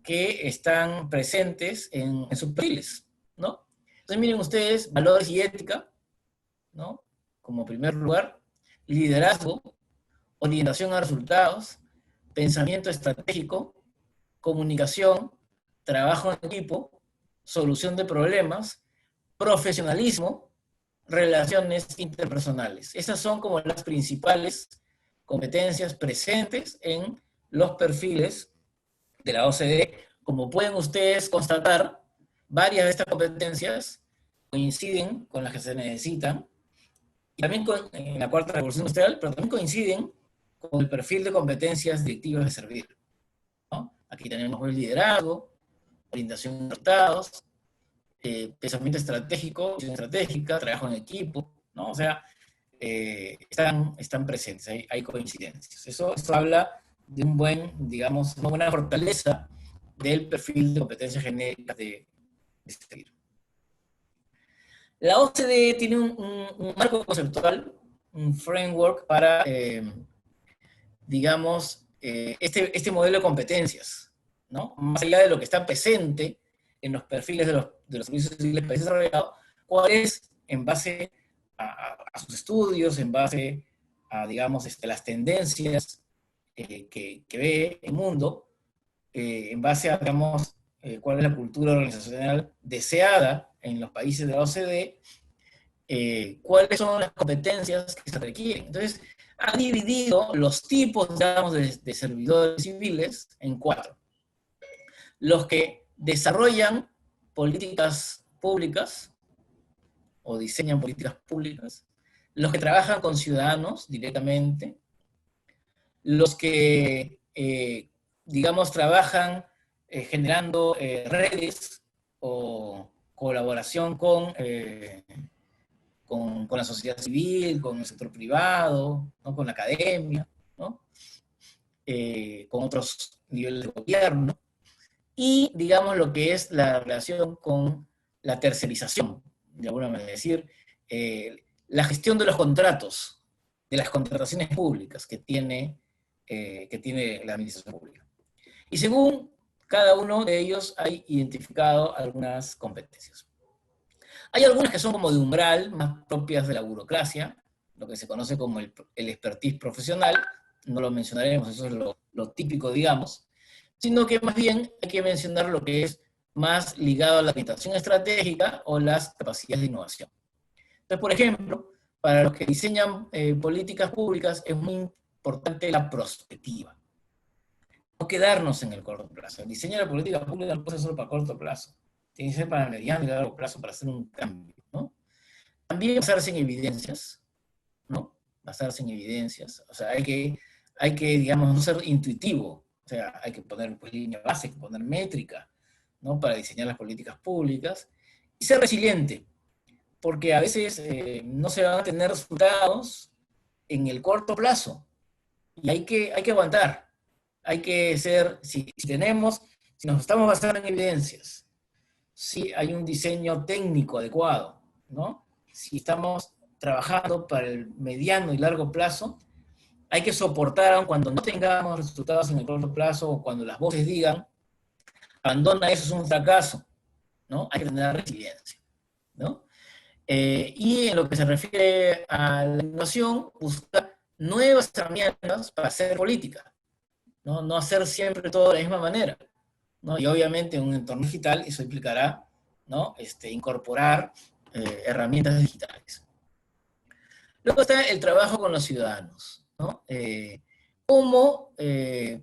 que están presentes en sus perfiles, ¿no? Entonces miren ustedes, valores y ética, ¿no? Como primer lugar, liderazgo, orientación a resultados, pensamiento estratégico, comunicación, trabajo en equipo, solución de problemas, profesionalismo, relaciones interpersonales. Esas son como las principales competencias presentes en los perfiles de la OCDE. Como pueden ustedes constatar, varias de estas competencias coinciden con las que se necesitan, y también en la cuarta revolución industrial, pero también coinciden con el perfil de competencias directivas de servir, ¿no? Aquí tenemos el liderazgo, orientación a resultados, pensamiento estratégico, visión estratégica, trabajo en equipo, ¿no? O sea, están presentes, hay coincidencias. Eso habla de digamos, una buena fortaleza del perfil de competencias genéricas de servir. La OCDE tiene un marco conceptual, un framework para, digamos, este modelo de competencias, ¿no? Más allá de lo que está presente en los perfiles de los servicios civiles de países desarrollados, cuál es, en base a sus estudios, en base a, digamos, las tendencias que ve el mundo, en base a, digamos, cuál es la cultura organizacional deseada en los países de la OCDE, cuáles son las competencias que se requieren. Entonces, ha dividido los tipos, digamos, de servidores civiles en 4. Los que desarrollan políticas públicas o diseñan políticas públicas, los que trabajan con ciudadanos directamente, los que, digamos, trabajan generando redes o colaboración con la sociedad civil, con el sector privado, ¿no? Con la academia, ¿no? Con otros niveles de gobierno, y digamos lo que es la relación con la tercerización, de alguna manera, es decir, la gestión de los contratos, de las contrataciones públicas que tiene la administración pública. Y según cada uno de ellos hay identificado algunas competencias. Hay algunas que son como de umbral, más propias de la burocracia, lo que se conoce como el expertise profesional, no lo mencionaremos, eso es lo típico, digamos, sino que más bien hay que mencionar lo que es más ligado a la orientación estratégica o las capacidades de innovación. Entonces, por ejemplo, para los que diseñan políticas públicas es muy importante la prospectiva. No quedarnos en el corto plazo. El diseño de la política pública no puede ser solo para corto plazo. Tiene que ser para mediano y largo plazo, para hacer un cambio, ¿no? También basarse en evidencias, ¿no? Basarse en evidencias. O sea, hay que, digamos, no ser intuitivo. O sea, hay que poner pues, línea base, hay que poner métrica, ¿no? Para diseñar las políticas públicas. Y ser resiliente, porque a veces no se van a tener resultados en el corto plazo. Y hay que aguantar. Hay que ser, si nos estamos basando en evidencias, si hay un diseño técnico adecuado, ¿no? Si estamos trabajando para el mediano y largo plazo, hay que soportar, aun cuando no tengamos resultados en el corto plazo o cuando las voces digan, abandona eso es un fracaso, ¿no? Hay que tener resiliencia, ¿no? Y en lo que se refiere a la innovación, buscar nuevas herramientas para hacer política, ¿no? No hacer siempre todo de la misma manera, ¿no? Y obviamente en un entorno digital eso implicará, ¿no? Incorporar herramientas digitales. Luego está el trabajo con los ciudadanos, ¿no? ¿Cómo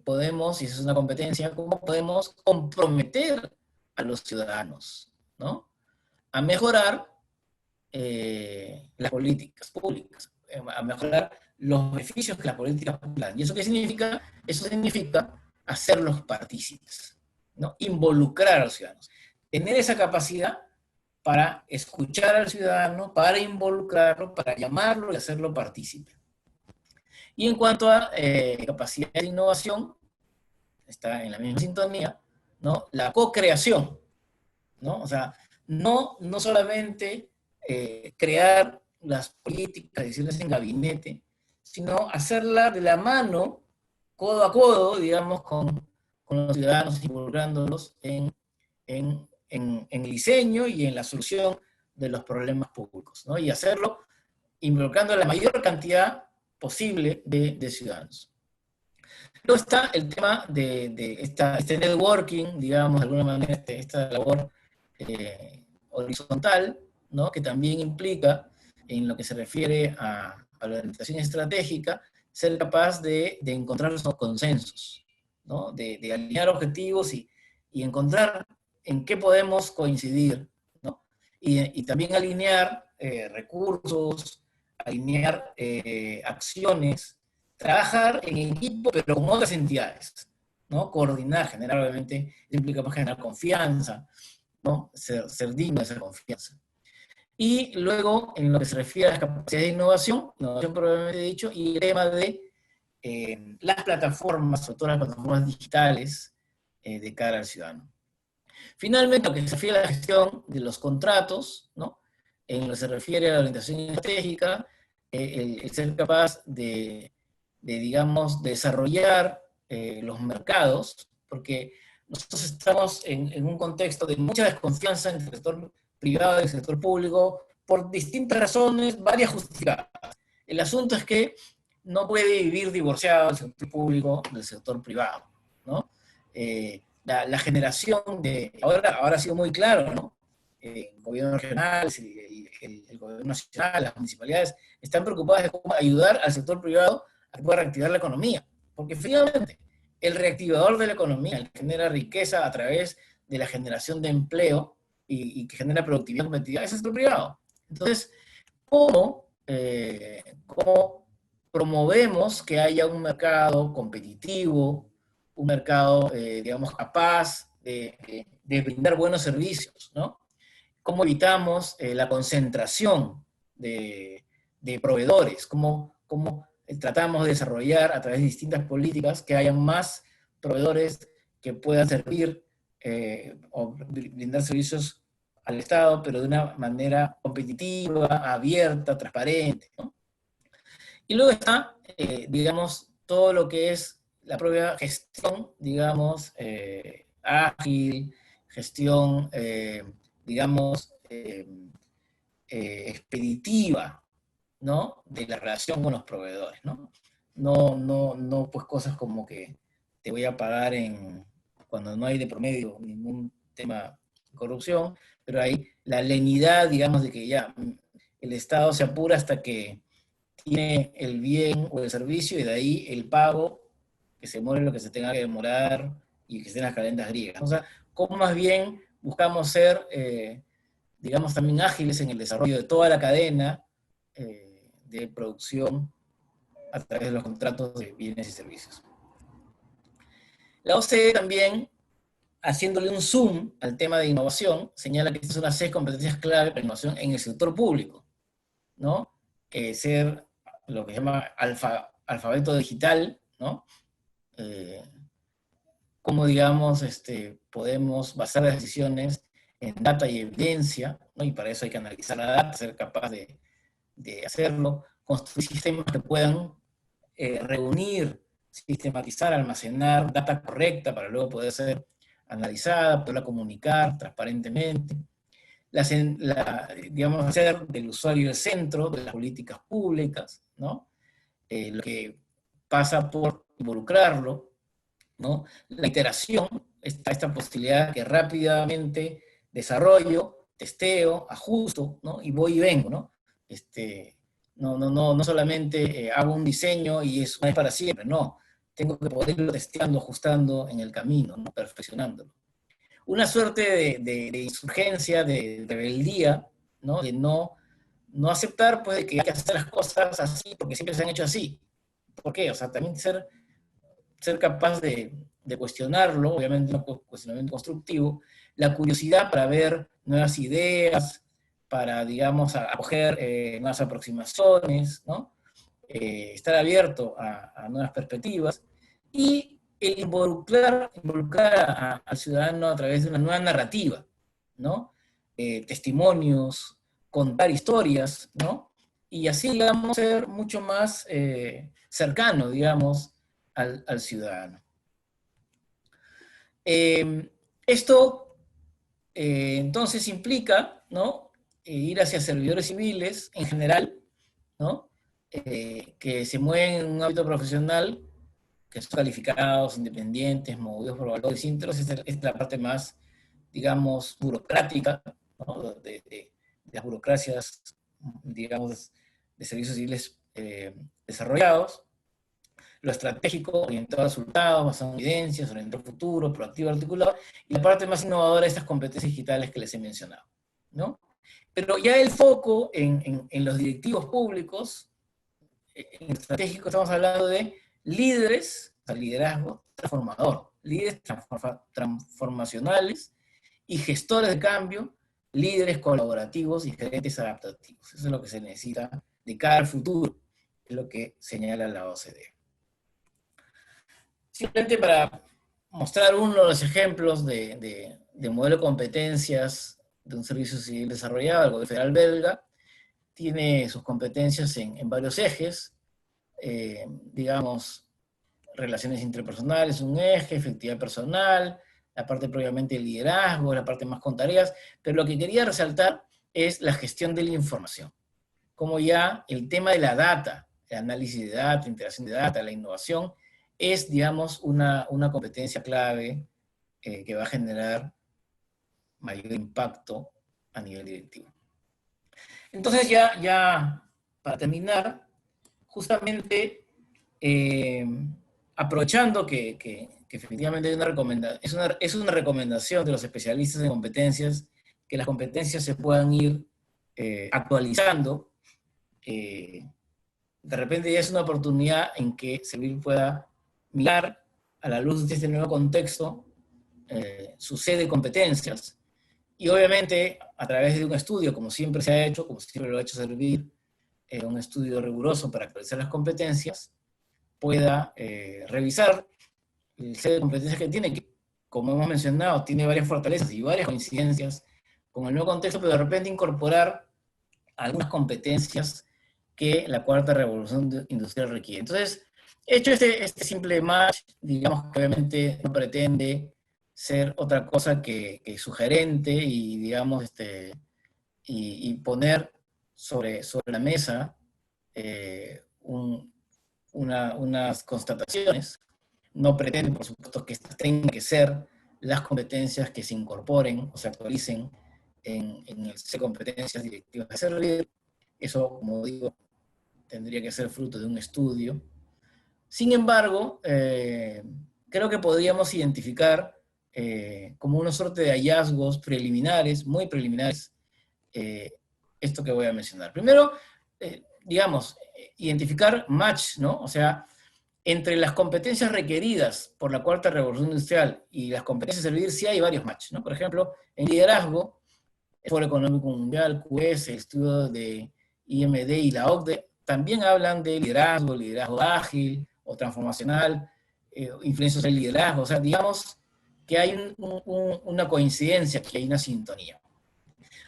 podemos, y esa es una competencia, cómo podemos comprometer a los ciudadanos, ¿no? A mejorar las políticas públicas, a mejorar los beneficios que las políticas públicas dan. ¿Y eso qué significa? Eso significa hacerlos partícipes, ¿no? Involucrar a los ciudadanos. Tener esa capacidad para escuchar al ciudadano, para involucrarlo, para llamarlo y hacerlo partícipe. Y en cuanto a capacidad de innovación, está en la misma sintonía, ¿no? La co-creación, ¿no? O sea, no solamente crear las políticas, decisiones en gabinete, sino hacerla de la mano, codo a codo, digamos, con los ciudadanos, involucrándolos en el diseño y en la solución de los problemas públicos, ¿no? Y hacerlo involucrando a la mayor cantidad posible de ciudadanos. Luego está el tema de este networking, digamos, de alguna manera, esta labor horizontal, ¿no? Que también implica, en lo que se refiere a la orientación estratégica, ser capaz de encontrar esos consensos, ¿no? De alinear objetivos y encontrar en qué podemos coincidir, ¿no? Y también alinear recursos, alinear acciones, trabajar en equipo, pero con otras entidades, ¿no? Coordinar, generar, obviamente, implica generar confianza, ¿no? Ser digno de esa confianza. Y luego, en lo que se refiere a las capacidades de innovación probablemente he dicho, y el tema de las plataformas, sobre todo las plataformas digitales, de cara al ciudadano. Finalmente, lo que se refiere a la gestión de los contratos, ¿no? En lo que se refiere a la orientación estratégica, el ser capaz de digamos, desarrollar los mercados, porque nosotros estamos en un contexto de mucha desconfianza entre el sector privado y el sector público, por distintas razones, varias justificadas. El asunto es que no puede vivir divorciado el sector público del sector privado, ¿no? La generación de... Ahora ha sido muy claro, ¿no? El gobierno regional y el gobierno nacional, las municipalidades, están preocupadas de cómo ayudar al sector privado a que pueda reactivar la economía. Porque finalmente, el reactivador de la economía, el que genera riqueza a través de la generación de empleo y que genera productividad y competitividad, es el sector privado. Entonces, ¿cómo promovemos que haya un mercado competitivo, un mercado, digamos, capaz de brindar buenos servicios, ¿no? ¿Cómo evitamos la concentración de proveedores? ¿Cómo tratamos de desarrollar a través de distintas políticas que haya más proveedores que puedan servir o brindar servicios al Estado, pero de una manera competitiva, abierta, transparente, ¿no? Y luego está, digamos, todo lo que es la propia gestión, digamos, ágil, gestión, digamos, expeditiva, ¿no? De la relación con los proveedores, ¿no? No, pues cosas como que te voy a pagar cuando no hay de promedio ningún tema de corrupción, pero hay la lenidad, digamos, de que ya el Estado se apura hasta que tiene el bien o el servicio y de ahí el pago, que se muere lo que se tenga que demorar y que estén las calendas griegas. O sea, cómo más bien buscamos ser, digamos, también ágiles en el desarrollo de toda la cadena de producción a través de los contratos de bienes y servicios. La OCDE también, haciéndole un zoom al tema de innovación, señala que estas son las 6 competencias clave para innovación en el sector público, ¿no? Ser lo que se llama alfabeto digital, ¿no? Cómo, digamos, podemos basar las decisiones en data y evidencia, ¿no? Y para eso hay que analizar la data, ser capaz de hacerlo, construir sistemas que puedan reunir, sistematizar, almacenar data correcta para luego poder ser analizada, poderla comunicar transparentemente, digamos, hacer del usuario el centro de las políticas públicas, ¿no? Lo que pasa por involucrarlo, ¿no? La iteración, esta posibilidad que rápidamente desarrollo, testeo, ajusto, ¿no? Y voy y vengo, ¿no? No solamente hago un diseño y es una vez para siempre, no. Tengo que poder irlo testeando, ajustando en el camino, ¿no? Perfeccionándolo. Una suerte de insurgencia, de rebeldía, ¿no? De no aceptar, pues, de que hay que hacer las cosas así porque siempre se han hecho así. ¿Por qué? O sea, también ser capaz de cuestionarlo, obviamente un cuestionamiento constructivo, la curiosidad para ver nuevas ideas, para, digamos, acoger nuevas aproximaciones, ¿no? Estar abierto a nuevas perspectivas, y el involucrar al ciudadano a través de una nueva narrativa, ¿no? Testimonios, contar historias, ¿no? Y así, digamos, ser mucho más cercano, digamos, al ciudadano. Esto, entonces, implica, ¿no? Ir hacia servidores civiles en general, ¿no? Que se mueven en un ámbito profesional, que son calificados, independientes, movidos por valores íntegros. Es la parte más, digamos, burocrática, ¿no? de las burocracias, digamos, de servicios civiles desarrollados. Lo estratégico, orientado a resultados, basado en evidencias, orientado al futuro, proactivo, articulado, y la parte más innovadora de estas competencias digitales que les he mencionado, ¿no? Pero ya el foco en los directivos públicos, en estratégico, estamos hablando de líderes, o sea, liderazgo transformador, líderes transformacionales y gestores de cambio, líderes colaborativos y gerentes adaptativos. Eso es lo que se necesita de cara al futuro, es lo que señala la OCDE. Simplemente para mostrar uno de los ejemplos de modelo de competencias de un servicio civil desarrollado, el gobierno federal belga, tiene sus competencias en varios ejes, digamos, relaciones interpersonales, un eje, efectividad personal, la parte propiamente de liderazgo, la parte más con tareas, pero lo que quería resaltar es la gestión de la información, como ya el tema de la data, el análisis de data, integración de data, la innovación, es, digamos, una competencia clave que va a generar mayor impacto a nivel directivo. Entonces ya para terminar, justamente aprovechando que efectivamente hay es una recomendación de los especialistas en competencias, que las competencias se puedan ir actualizando, de repente ya es una oportunidad en que Servir pueda mirar a la luz de este nuevo contexto su sede de competencias, y obviamente a través de un estudio, como siempre se ha hecho, como siempre lo ha hecho Servir, un estudio riguroso para actualizar las competencias, pueda revisar el set de competencias que tiene, que, como hemos mencionado, tiene varias fortalezas y varias coincidencias con el nuevo contexto, pero de repente incorporar algunas competencias que la cuarta revolución industrial requiere. Entonces, hecho este simple match, digamos que obviamente no pretende ser otra cosa que sugerente y, digamos, y poner sobre la mesa unas constataciones. No pretende, por supuesto, que estas tengan que ser las competencias que se incorporen o se actualicen en el set de competencias directivas de Servir. Eso, como digo, tendría que ser fruto de un estudio. Sin embargo, creo que podríamos identificar como una suerte de hallazgos preliminares, muy preliminares, esto que voy a mencionar. Primero, digamos, identificar match, ¿no? O sea, entre las competencias requeridas por la cuarta revolución industrial y las competencias de Servir, sí hay varios match, ¿no? Por ejemplo, en liderazgo, el Foro Económico Mundial, QS, el estudio de IMD y la OCDE, también hablan de liderazgo ágil o transformacional, influencias del liderazgo. O sea, digamos que hay una coincidencia, que hay una sintonía.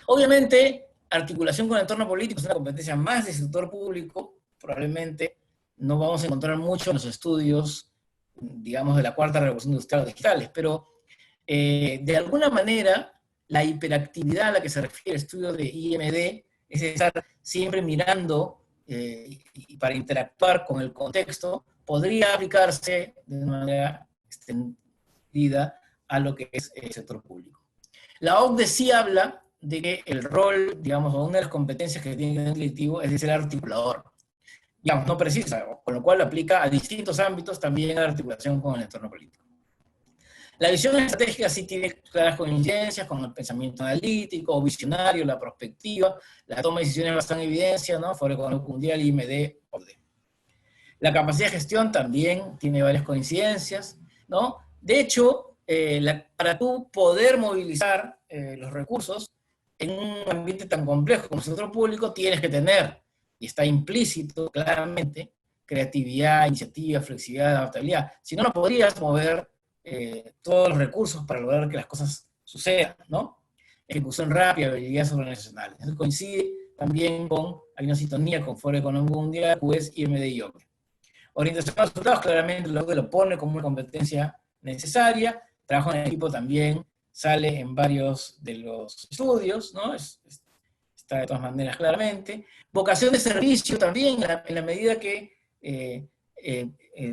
Obviamente, articulación con el entorno político es una competencia más del sector público. Probablemente no vamos a encontrar mucho en los estudios, digamos, de la cuarta revolución industrial digitales, pero De alguna manera, la hiperactividad a la que se refiere el estudio de IMD es estar siempre mirando y para interactuar con el contexto, podría aplicarse de una manera extendida a lo que es el sector público. La OCDE sí habla de que el rol, digamos, o una de las competencias que tiene el directivo es de ser articulador. Digamos, no precisa, con lo cual aplica a distintos ámbitos, también a la articulación con el entorno político. La visión estratégica sí tiene claras coincidencias con el pensamiento analítico o visionario, la prospectiva, la toma de decisiones basada en evidencia, ¿no? Foro Económico Mundial, IMD, OCDE. La capacidad de gestión también tiene varias coincidencias, ¿no? De hecho, para tú poder movilizar los recursos en un ambiente tan complejo como el sector público, tienes que tener, y está implícito claramente, creatividad, iniciativa, flexibilidad, adaptabilidad. Si no, no podrías mover todos los recursos para lograr que las cosas sucedan, ¿no? Ejecución rápida, habilidades organizacionales. Eso coincide también con, hay una sintonía con Foro Económico Mundial, QES, IMD y OCDE. Orientación a resultados, claramente lo que lo pone como una competencia necesaria. Trabajo en equipo también sale en varios de los estudios, ¿no? Está de todas maneras claramente. Vocación de servicio también, en la medida que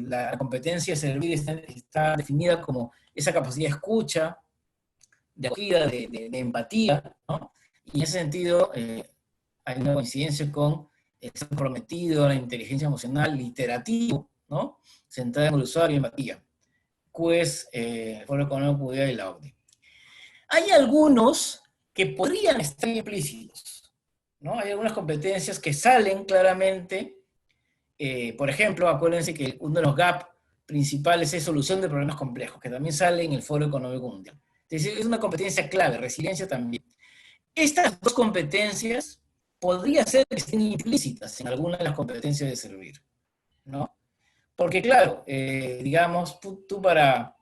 la competencia de servir está definida como esa capacidad de escucha, de acogida, de empatía, ¿no? Y en ese sentido hay una coincidencia con estar comprometido a la inteligencia emocional, literativo, ¿no? Centrada en el usuario y empatía. Pues, Foro Económico Mundial y la OCDE. Hay algunos que podrían estar implícitos, ¿no? Hay algunas competencias que salen claramente. Por ejemplo, acuérdense que uno de los gaps principales es solución de problemas complejos, que también sale en el Foro Económico Mundial. Es decir, es una competencia clave, resiliencia también. Estas dos competencias podría ser que estén implícitas en alguna de las competencias de servir, ¿no? Porque claro, digamos, tú para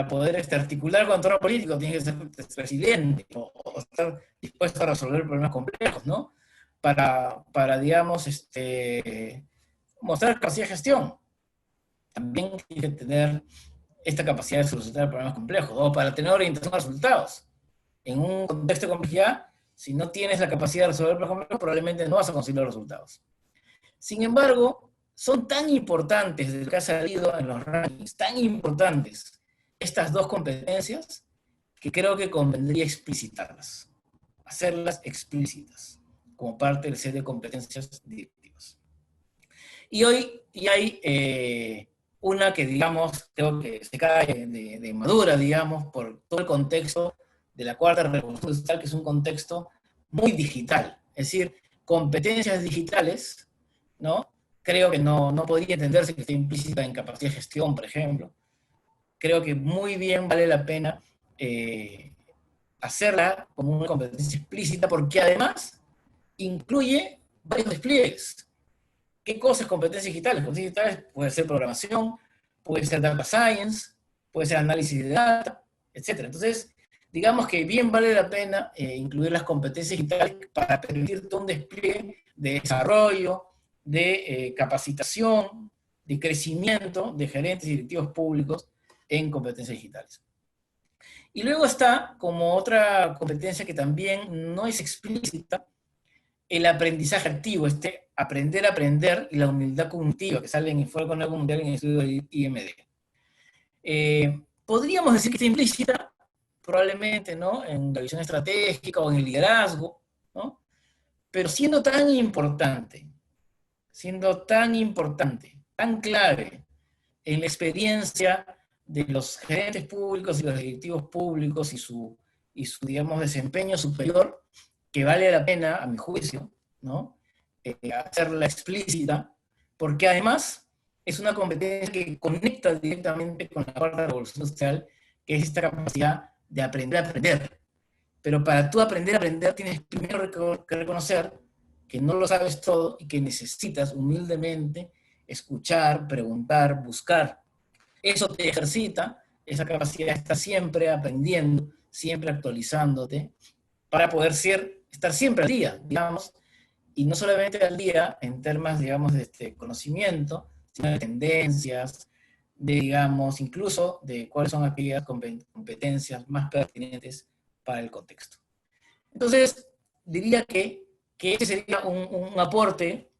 poder articular con el entorno político tienes que ser resiliente o estar dispuesto a resolver problemas complejos, ¿no? Para digamos, mostrar capacidad de gestión. También tienes que tener esta capacidad de solucionar problemas complejos, o para tener orientación a resultados. En un contexto de complejidad, si no tienes la capacidad de resolver problemas complejos, probablemente no vas a conseguir los resultados. Sin embargo, son tan importantes, desde lo que ha salido en los rankings, tan importantes estas dos competencias, que creo que convendría explicitarlas, hacerlas explícitas, como parte del set de competencias directivas. Y hoy hay una que, digamos, creo que se cae de madura, digamos, por todo el contexto de la cuarta revolución digital, que es un contexto muy digital. Es decir, competencias digitales, ¿no? Creo que no podría entenderse que esté implícita en capacidad de gestión, por ejemplo. Creo que muy bien vale la pena hacerla como una competencia explícita, porque además incluye varios despliegues. ¿Qué cosas competencias digitales? Competencias digitales puede ser programación, puede ser data science, puede ser análisis de data, etc. Entonces, digamos que bien vale la pena incluir las competencias digitales para permitirte un despliegue de desarrollo, de capacitación, de crecimiento de gerentes y directivos públicos en competencias digitales. Y luego está como otra competencia que también no es explícita, el aprendizaje activo, aprender a aprender y la humildad cognitiva que sale en el Foro Económico Mundial en el estudio de IMD. Podríamos decir que está implícita, probablemente, ¿no? En la visión estratégica o en el liderazgo, ¿no? Pero siendo tan importante, tan clave en la experiencia de los gerentes públicos y los directivos públicos y su digamos, desempeño superior, que vale la pena, a mi juicio, ¿no? Hacerla explícita, porque además es una competencia que conecta directamente con la cuarta revolución social, que es esta capacidad de aprender a aprender. Pero para tú aprender a aprender, tienes primero que reconocer que no lo sabes todo y que necesitas humildemente escuchar, preguntar, buscar. Eso te ejercita esa capacidad de estar siempre aprendiendo, siempre actualizándote, para poder estar siempre al día, digamos, y no solamente al día en términos, digamos, de conocimiento, sino de tendencias, digamos, incluso de cuáles son aquellas competencias más pertinentes para el contexto. Entonces, diría que ese sería un aporte,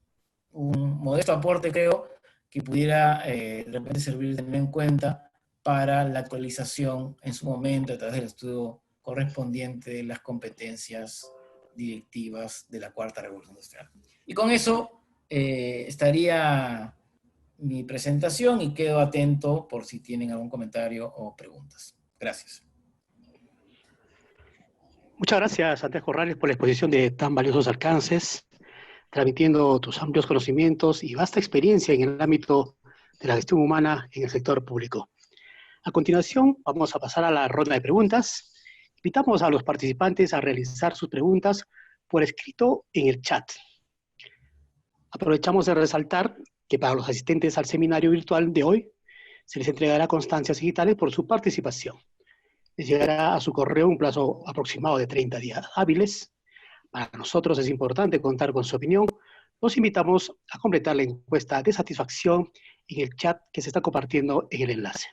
un modesto aporte, creo, que pudiera de repente servir de tener en cuenta para la actualización en su momento a través del estudio correspondiente de las competencias directivas de la Cuarta Revolución Industrial. Y con eso estaría mi presentación y quedo atento por si tienen algún comentario o preguntas. Gracias. Muchas gracias, Andrés Corrales, por la exposición de tan valiosos alcances, transmitiendo tus amplios conocimientos y vasta experiencia en el ámbito de la gestión humana en el sector público. A continuación, vamos a pasar a la ronda de preguntas. Invitamos a los participantes a realizar sus preguntas por escrito en el chat. Aprovechamos de resaltar que para los asistentes al seminario virtual de hoy, se les entregará constancias digitales por su participación. Les llegará a su correo un plazo aproximado de 30 días hábiles. Para nosotros es importante contar con su opinión. Los invitamos a completar la encuesta de satisfacción en el chat que se está compartiendo en el enlace.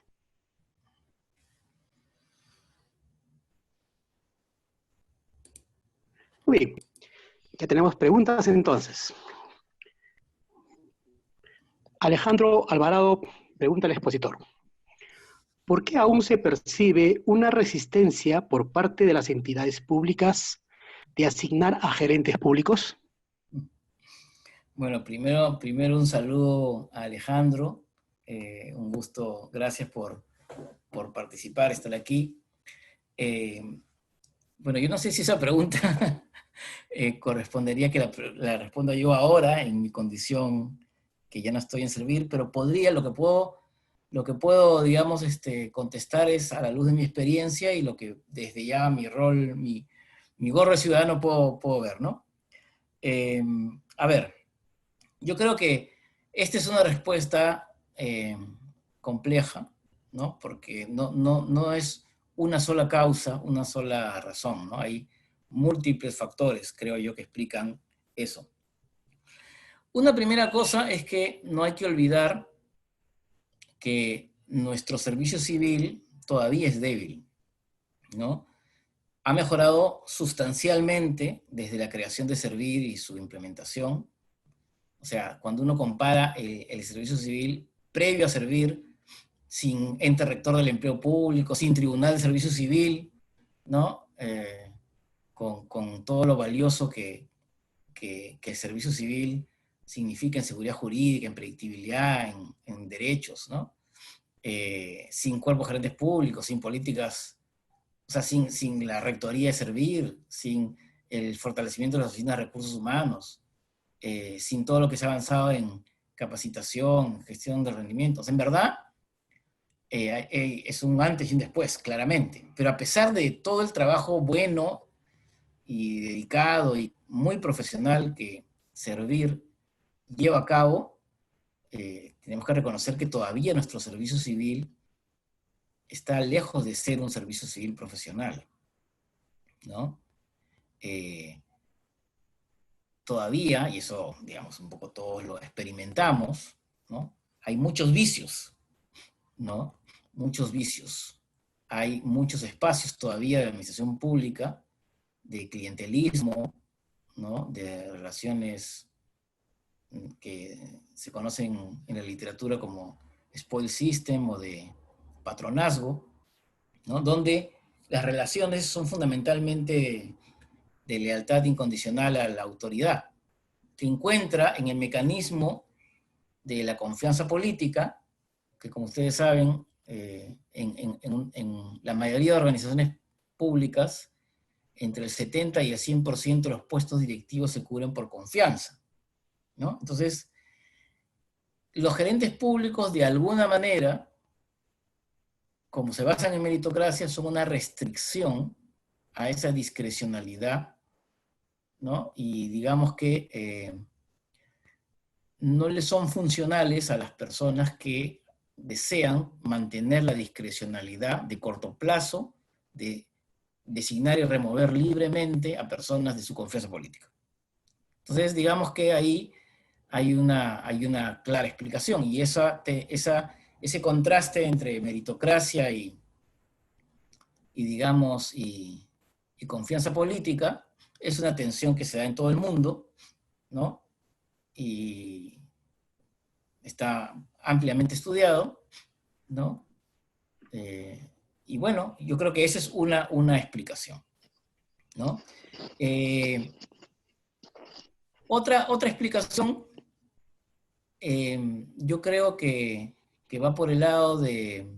Muy bien, ya tenemos preguntas entonces. Alejandro Alvarado pregunta al expositor: ¿por qué aún se percibe una resistencia por parte de las entidades públicas de asignar a gerentes públicos? Bueno, primero un saludo a Alejandro. Un gusto, gracias por participar, estar aquí. Bueno, yo no sé si esa pregunta correspondería que la responda yo ahora, en mi condición que ya no estoy en servir, pero podría, lo que puedo, digamos, contestar es a la luz de mi experiencia y lo que desde ya mi rol, mi gorro de ciudadano puedo ver, ¿no? A ver, yo creo que esta es una respuesta compleja, ¿no? Porque no es una sola causa, una sola razón, ¿no? Hay múltiples factores, creo yo, que explican eso. Una primera cosa es que no hay que olvidar que nuestro servicio civil todavía es débil, ¿no? Ha mejorado sustancialmente desde la creación de Servir y su implementación. O sea, cuando uno compara el servicio civil previo a Servir, sin ente rector del empleo público, sin tribunal de servicio civil, ¿no? Con todo lo valioso que el servicio civil significa en seguridad jurídica, en predictibilidad, en derechos, ¿no? Sin cuerpos gerentes públicos, sin políticas, o sea, sin la rectoría de Servir, sin el fortalecimiento de las oficinas de recursos humanos, sin todo lo que se ha avanzado en capacitación, gestión de rendimientos. En verdad, es un antes y un después, claramente. Pero a pesar de todo el trabajo bueno y dedicado y muy profesional que Servir lleva a cabo, tenemos que reconocer que todavía nuestro servicio civil está lejos de ser un servicio civil profesional, ¿no? Todavía, y eso, digamos, un poco todos lo experimentamos, ¿no? Hay muchos vicios, ¿no? Muchos vicios. Hay muchos espacios todavía de administración pública, de clientelismo, ¿no? De relaciones que se conocen en la literatura como spoil system o de patronazgo, ¿no? Donde las relaciones son fundamentalmente de lealtad incondicional a la autoridad, que encuentra en el mecanismo de la confianza política, que como ustedes saben, en la mayoría de organizaciones públicas, entre el 70 y el 100% de los puestos directivos se cubren por confianza, ¿no? Entonces, los gerentes públicos, de alguna manera, como se basan en meritocracia, son una restricción a esa discrecionalidad, ¿no? Y digamos que no le son funcionales a las personas que desean mantener la discrecionalidad de corto plazo, de designar y remover libremente a personas de su confianza política. Entonces, digamos que ahí hay una clara explicación, y esa ese contraste entre meritocracia digamos, y confianza política es una tensión que se da en todo el mundo, ¿no? Y está ampliamente estudiado, ¿no? Y bueno, yo creo que esa es una explicación, ¿no? Otra explicación, yo creo que va por el lado de...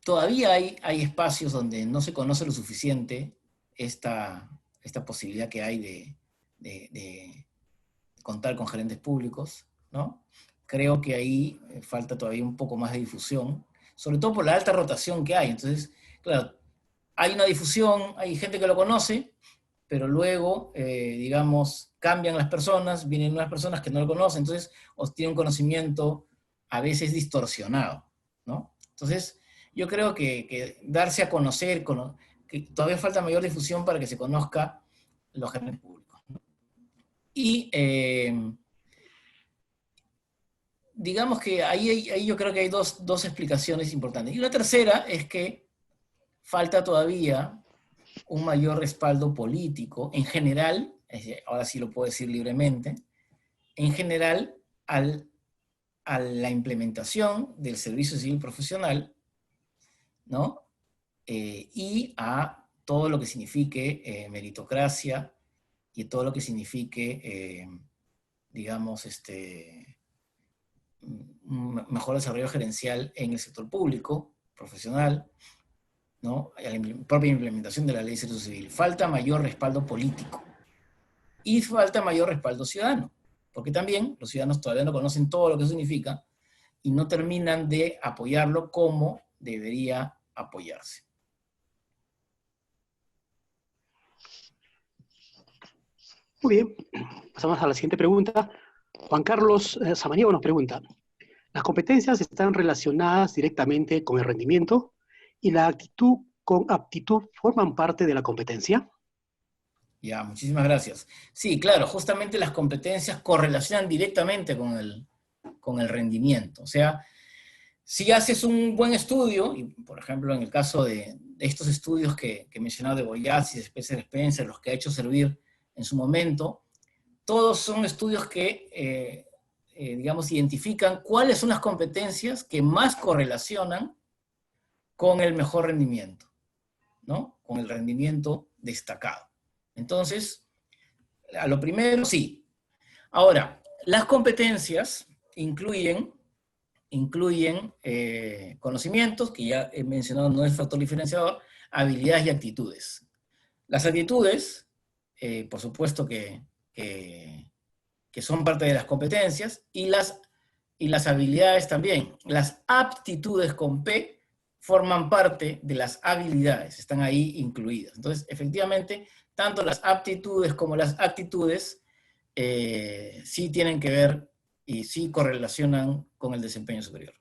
Todavía hay espacios donde no se conoce lo suficiente esta posibilidad que hay de contar con gerentes públicos, ¿no? Creo que ahí falta todavía un poco más de difusión, sobre todo por la alta rotación que hay. Entonces, claro, hay una difusión, hay gente que lo conoce, pero luego, digamos, cambian las personas, vienen unas personas que no lo conocen, entonces tienen un conocimiento a veces distorsionado, ¿no? Entonces, yo creo que darse a conocer, que todavía falta mayor difusión para que se conozca los gerentes públicos, ¿no? Y digamos que ahí yo creo que hay dos explicaciones importantes. Y la tercera es que falta todavía un mayor respaldo político, en general, ahora sí lo puedo decir libremente, en general a la implementación del servicio civil profesional, ¿no? Y a todo lo que signifique meritocracia y todo lo que signifique, digamos, un mejor desarrollo gerencial en el sector público, profesional, ¿no? A la propia implementación de la ley de servicio civil. Falta mayor respaldo político y falta mayor respaldo ciudadano, porque también los ciudadanos todavía no conocen todo lo que significa y no terminan de apoyarlo como debería apoyarse. Muy bien, pasamos a la siguiente pregunta. Juan Carlos Samaniego nos pregunta, ¿las competencias están relacionadas directamente con el rendimiento y la actitud con aptitud forman parte de la competencia? Ya, muchísimas gracias. Sí, claro, justamente las competencias correlacionan directamente con el rendimiento. O sea, si haces un buen estudio, y por ejemplo en el caso de estos estudios que he mencionado de Boyazzi, de Spencer, los que ha hecho servir en su momento, todos son estudios que, digamos, identifican cuáles son las competencias que más correlacionan con el mejor rendimiento, ¿no? Con el rendimiento destacado. Entonces, a lo primero, sí. Ahora, las competencias incluyen conocimientos, que ya he mencionado, no es factor diferenciador, habilidades y actitudes. Las actitudes, por supuesto que son parte de las competencias, y las habilidades también. Las aptitudes con P forman parte de las habilidades, están ahí incluidas. Entonces, efectivamente, tanto las aptitudes como las actitudes sí tienen que ver y sí correlacionan con el desempeño superior.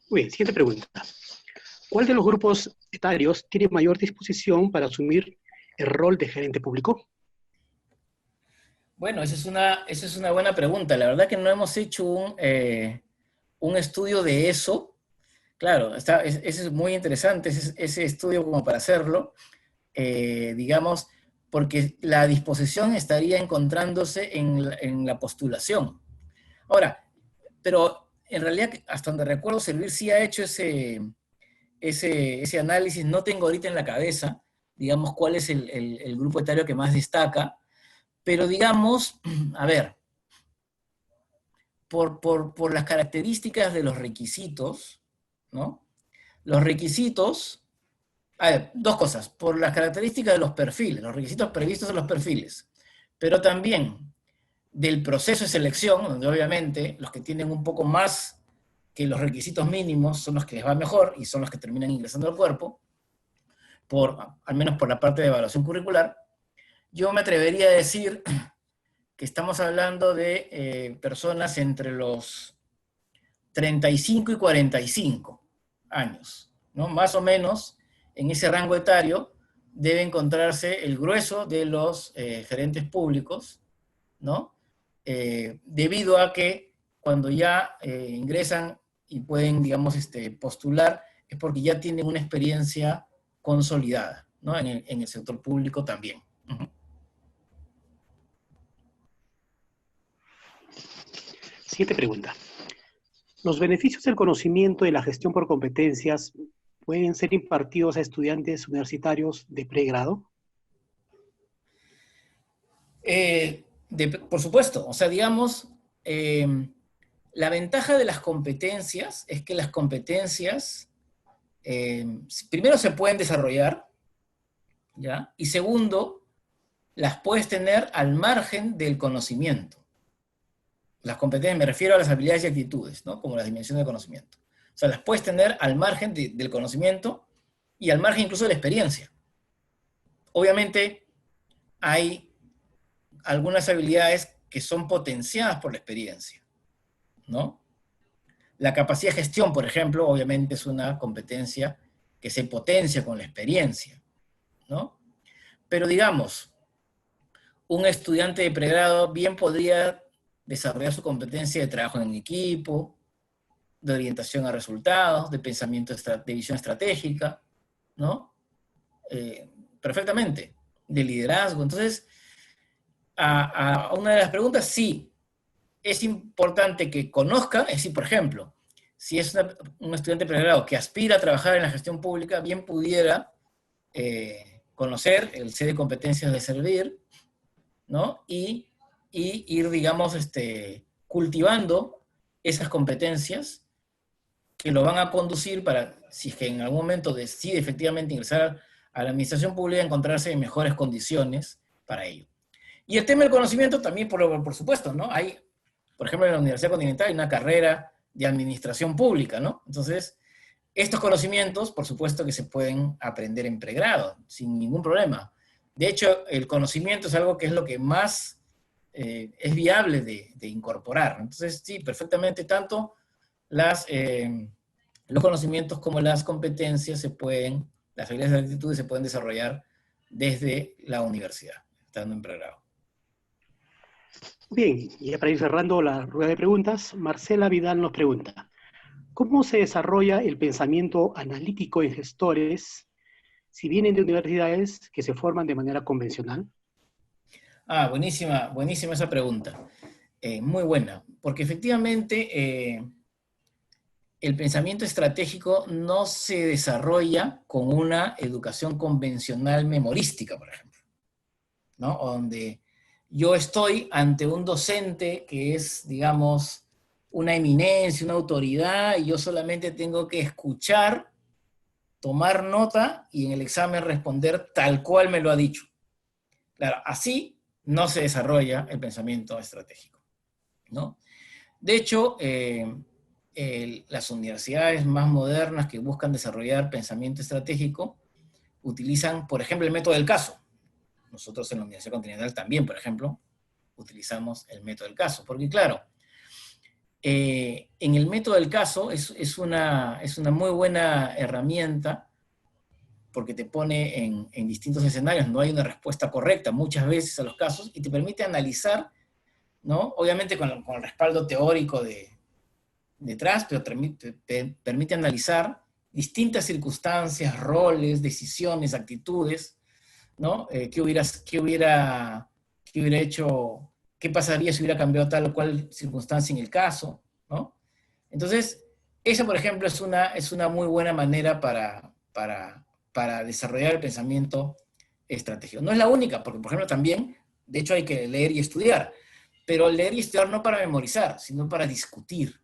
Muy bien, siguiente pregunta. ¿Cuál de los grupos etarios tiene mayor disposición para asumir el rol de gerente público? Bueno, esa es una buena pregunta. La verdad que no hemos hecho un estudio de eso. Claro, ese es muy interesante, ese estudio como para hacerlo, digamos, porque la disposición estaría encontrándose en la postulación. Ahora, pero en realidad, hasta donde recuerdo, Servir sí ha hecho ese análisis. No tengo ahorita en la cabeza, digamos, cuál es el grupo etario que más destaca, pero digamos, a ver, por las características de los requisitos, ¿no? Los requisitos, a ver, dos cosas, por las características de los perfiles, los requisitos previstos en los perfiles, pero también del proceso de selección, donde obviamente los que tienen un poco más que los requisitos mínimos son los que les va mejor y son los que terminan ingresando al cuerpo, al menos por la parte de evaluación curricular. Yo me atrevería a decir que estamos hablando de personas entre los 35 y 45 años, ¿no? Más o menos en ese rango etario debe encontrarse el grueso de los gerentes públicos, ¿no? Debido a que cuando ya ingresan y pueden, digamos, postular, es porque ya tienen una experiencia consolidada, ¿no? En el sector público también. Uh-huh. Siguiente pregunta. ¿Los beneficios del conocimiento de la gestión por competencias pueden ser impartidos a estudiantes universitarios de pregrado? Por supuesto, o sea, digamos, la ventaja de las competencias es que las competencias, primero se pueden desarrollar, ¿ya? Y segundo, las puedes tener al margen del conocimiento. Las competencias, me refiero a las habilidades y actitudes, ¿no? Como las dimensiones del conocimiento. O sea, las puedes tener al margen del conocimiento y al margen incluso de la experiencia. Obviamente, hay algunas habilidades que son potenciadas por la experiencia, ¿no? La capacidad de gestión, por ejemplo, obviamente es una competencia que se potencia con la experiencia, ¿no? Pero digamos, un estudiante de pregrado bien podría desarrollar su competencia de trabajo en equipo, de orientación a resultados, de pensamiento, de visión estratégica, ¿no? Perfectamente, de liderazgo. Entonces, a una de las preguntas, sí, es importante que conozca, es decir, por ejemplo, si es un estudiante de pregrado que aspira a trabajar en la gestión pública, bien pudiera conocer el set de competencias de servir, ¿no? Y ir, digamos, cultivando esas competencias que lo van a conducir para, si es que en algún momento decide efectivamente ingresar a la administración pública, encontrarse en mejores condiciones para ello. Y el tema del conocimiento también, por supuesto, ¿no? Hay, por ejemplo, en la Universidad Continental hay una carrera de administración pública, ¿no? Entonces, estos conocimientos, por supuesto que se pueden aprender en pregrado, sin ningún problema. De hecho, el conocimiento es algo que es lo que más es viable de incorporar. Entonces, sí, perfectamente, tanto los conocimientos como las competencias las habilidades y actitudes se pueden desarrollar desde la universidad, estando en pregrado. Bien, y ya para ir cerrando la rueda de preguntas, Marcela Vidal nos pregunta, ¿cómo se desarrolla el pensamiento analítico en gestores si vienen de universidades que se forman de manera convencional? Buenísima esa pregunta. Muy buena, porque efectivamente el pensamiento estratégico no se desarrolla con una educación convencional memorística, por ejemplo, ¿no? Donde yo estoy ante un docente que es, digamos, una eminencia, una autoridad, y yo solamente tengo que escuchar, tomar nota y en el examen responder tal cual me lo ha dicho. Claro, así no se desarrolla el pensamiento estratégico, ¿no? De hecho, las universidades más modernas que buscan desarrollar pensamiento estratégico utilizan, por ejemplo, el método del caso. Nosotros en la Universidad Continental también, por ejemplo, utilizamos el método del caso, porque claro, en el método del caso es una muy buena herramienta porque te pone en distintos escenarios, no hay una respuesta correcta muchas veces a los casos, y te permite analizar, ¿no? Obviamente con el respaldo teórico detrás, pero te permite analizar distintas circunstancias, roles, decisiones, actitudes, ¿no? ¿Qué hubiera hecho? ¿Qué pasaría si hubiera cambiado tal o cual circunstancia en el caso? ¿No? Entonces, esa, por ejemplo, es una muy buena manera para desarrollar el pensamiento estratégico. No es la única, porque, por ejemplo, también, de hecho, hay que leer y estudiar, pero leer y estudiar no para memorizar, sino para discutir,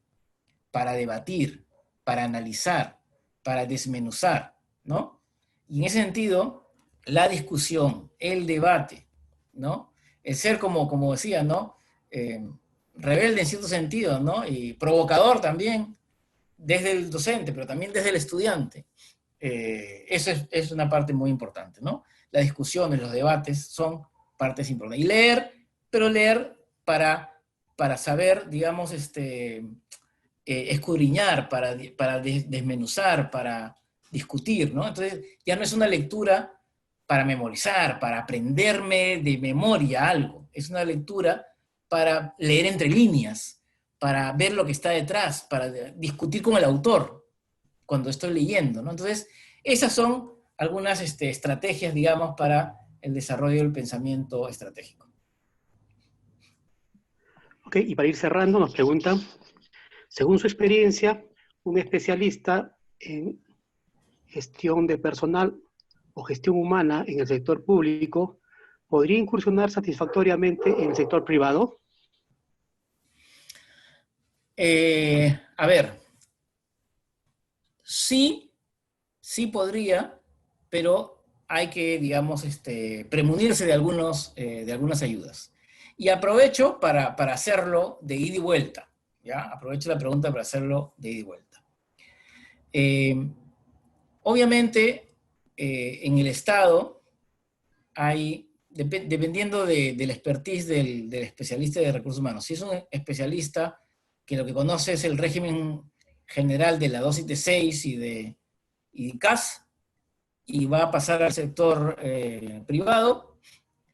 para debatir, para analizar, para desmenuzar, ¿no? Y en ese sentido, la discusión, el debate, ¿no? El ser como decía, ¿no? Rebelde en cierto sentido, ¿no? Y provocador también, desde el docente, pero también desde el estudiante. Eso es una parte muy importante, ¿no? Las discusiones, los debates son partes importantes. Y leer, pero leer para saber, digamos, escudriñar, para desmenuzar, para discutir, ¿no? Entonces, ya no es una lectura para memorizar, para aprenderme de memoria algo. Es una lectura para leer entre líneas, para ver lo que está detrás, para discutir con el autor cuando estoy leyendo, ¿no? Entonces, esas son algunas estrategias, digamos, para el desarrollo del pensamiento estratégico. Ok, y para ir cerrando, nos preguntan, según su experiencia, un especialista en gestión de personal o gestión humana en el sector público, ¿podría incursionar satisfactoriamente en el sector privado? A ver, sí, sí podría, pero hay que, digamos, premunirse de algunas ayudas. Y aprovecho para hacerlo de ida y vuelta, ¿ya? Aprovecho la pregunta para hacerlo de ida y vuelta. Obviamente, en el Estado hay, dependiendo del expertise del especialista de recursos humanos, si es un especialista que lo que conoce es el régimen general de la 276 y de CAS, y va a pasar al sector privado,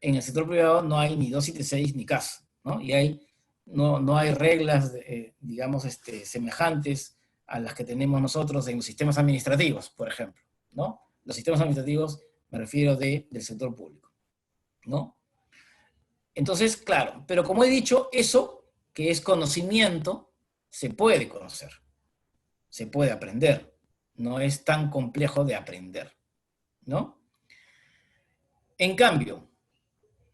en el sector privado no hay ni 276 ni CAS, ¿no? Y no hay reglas, digamos, semejantes a las que tenemos nosotros en los sistemas administrativos, por ejemplo, ¿no? Los sistemas administrativos, me refiero del sector público, ¿no? Entonces, claro, pero como he dicho, eso que es conocimiento, se puede conocer, se puede aprender, no es tan complejo de aprender, ¿no? En cambio,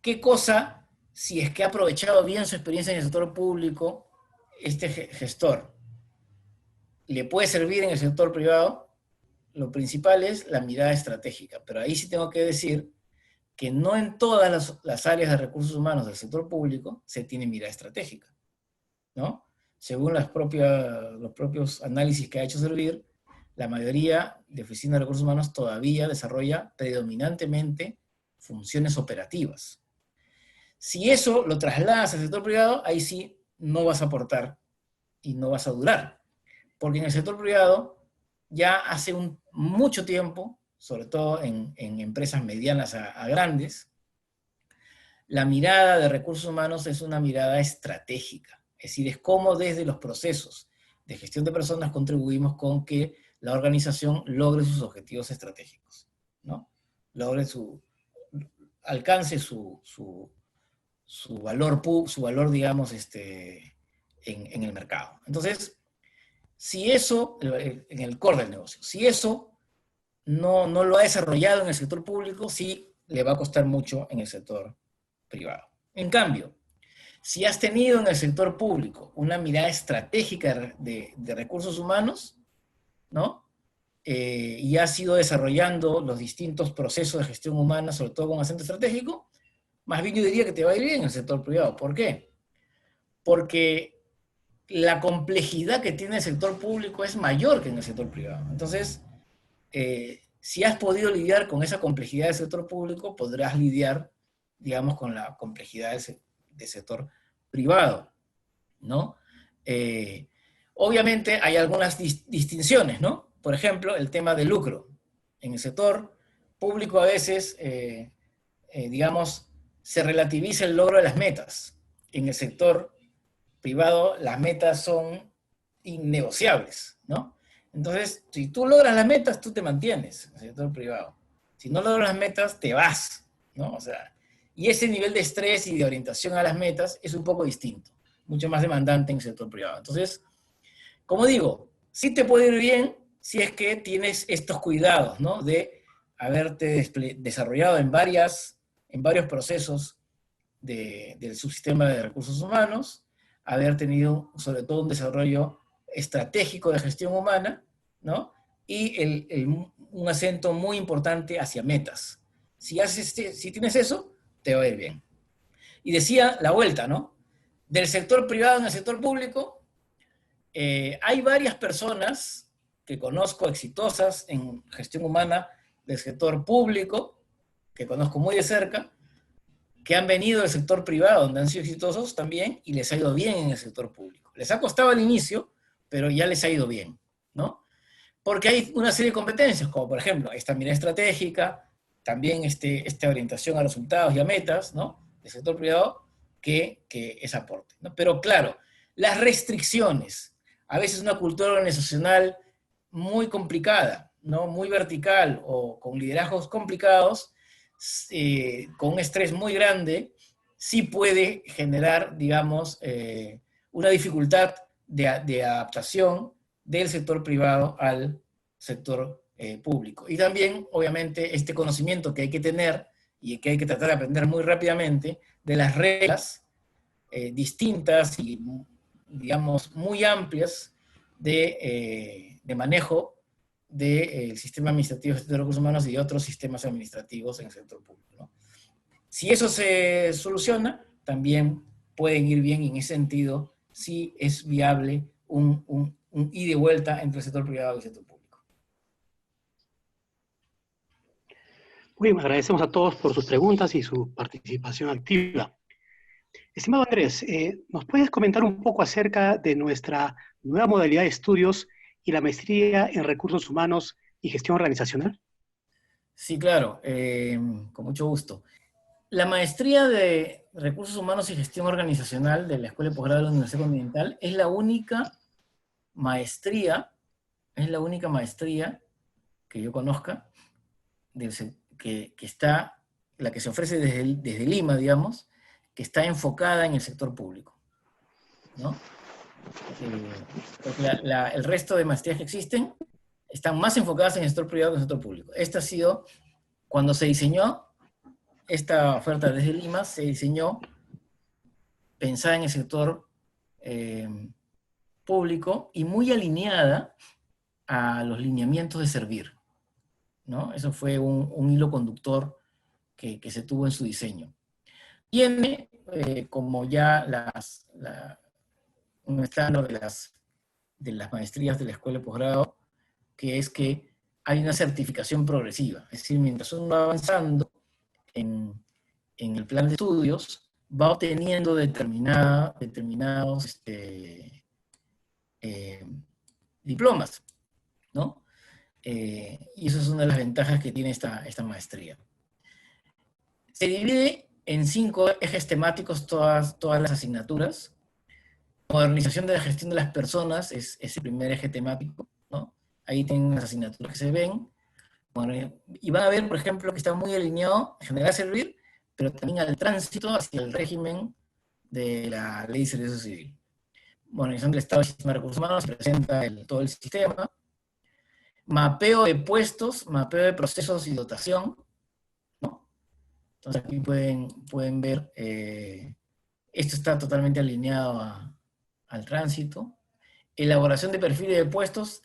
¿qué cosa, si es que ha aprovechado bien su experiencia en el sector público, este gestor, le puede servir en el sector privado? Lo principal es la mirada estratégica, pero ahí sí tengo que decir que no en todas las áreas de recursos humanos del sector público se tiene mirada estratégica, ¿no? Según los propios análisis que ha hecho Servir, la mayoría de oficinas de recursos humanos todavía desarrolla predominantemente funciones operativas. Si eso lo trasladas al sector privado, ahí sí no vas a aportar y no vas a durar. Porque en el sector privado, ya hace mucho tiempo, sobre todo en empresas medianas a grandes, la mirada de recursos humanos es una mirada estratégica. Es decir, es cómo desde los procesos de gestión de personas contribuimos con que la organización logre sus objetivos estratégicos, ¿no? Alcance su valor, digamos, en el mercado. Entonces, si eso, en el core del negocio, si eso no lo ha desarrollado en el sector público, sí le va a costar mucho en el sector privado. En cambio, si has tenido en el sector público una mirada estratégica de recursos humanos, ¿no? Y has ido desarrollando los distintos procesos de gestión humana, sobre todo con acento estratégico, más bien yo diría que te va a ir bien en el sector privado. ¿Por qué? Porque la complejidad que tiene el sector público es mayor que en el sector privado. Entonces, si has podido lidiar con esa complejidad del sector público, podrás lidiar, digamos, con la complejidad del sector privado, ¿no? Obviamente hay algunas distinciones, ¿no? Por ejemplo, el tema del lucro. En el sector público a veces, digamos, se relativiza el logro de las metas. En el sector privado las metas son innegociables, ¿no? Entonces, si tú logras las metas, tú te mantienes en el sector privado. Si no logras las metas, te vas, ¿no? O sea, y ese nivel de estrés y de orientación a las metas es un poco distinto, mucho más demandante en el sector privado. Entonces, como digo, sí te puede ir bien si es que tienes estos cuidados, ¿no? De haberte desarrollado en varios procesos del subsistema de recursos humanos, haber tenido sobre todo un desarrollo estratégico de gestión humana, ¿no? Y un acento muy importante hacia metas. Si tienes eso, te va a ir bien. Y decía la vuelta, ¿no? Del sector privado en el sector público, hay varias personas que conozco exitosas en gestión humana del sector público, que conozco muy de cerca, que han venido del sector privado, donde han sido exitosos también, y les ha ido bien en el sector público. Les ha costado al inicio, pero ya les ha ido bien, ¿no? Porque hay una serie de competencias, como por ejemplo, esta mirada estratégica, también esta orientación a resultados y a metas, ¿no? Del sector privado, que es aporte, ¿no? Pero claro, Las restricciones. A veces una cultura organizacional muy complicada, ¿no? Muy vertical o con liderazgos complicados, con un estrés muy grande, sí puede generar, digamos, una dificultad de adaptación del sector privado al sector público. Y también, obviamente, este conocimiento que hay que tener y que hay que tratar de aprender muy rápidamente de las reglas distintas y, digamos, muy amplias de manejo del sistema administrativo de recursos humanos y de otros sistemas administrativos en el sector público, ¿no? Si eso se soluciona, también pueden ir bien, y en ese sentido sí es viable un ida y vuelta entre el sector privado y el sector público. Muy bien, agradecemos a todos por sus preguntas y su participación activa. Estimado Andrés, ¿nos puedes comentar un poco acerca de nuestra nueva modalidad de estudios y la maestría en recursos humanos y gestión organizacional? Sí, claro, con mucho gusto. La maestría de Recursos Humanos y Gestión Organizacional de la Escuela de Posgrado de la Universidad Continental es la única maestría que yo conozca, que está, la que se ofrece desde Lima, digamos, que está enfocada en el sector público, ¿no? Porque el resto de maestrías que existen están más enfocadas en el sector privado que en el sector público. Esta ha sido, cuando se diseñó esta oferta desde Lima, se diseñó pensada en el sector público y muy alineada a los lineamientos de servir, ¿no? Eso fue un hilo conductor que se tuvo en su diseño. Tiene, como ya un estándar de las maestrías de la escuela de posgrado, que es que hay una certificación progresiva. Es decir, mientras uno va avanzando en el plan de estudios, va obteniendo determinados diplomas, ¿no? Y eso es una de las ventajas que tiene esta maestría. Se divide en 5 ejes temáticos todas las asignaturas. Modernización de la gestión de las personas es el primer eje temático, ¿no? Ahí tienen las asignaturas que se ven. Bueno, y van a ver, por ejemplo, que está muy alineado a generar servir, pero también al tránsito hacia el régimen de la Ley de Servicio Civil. Modernización del Estado y Sistema de Recursos Humanos, se presenta todo el sistema. Mapeo de puestos, mapeo de procesos y dotación, ¿no? Entonces aquí pueden ver, esto está totalmente alineado al tránsito. Elaboración de perfiles de puestos,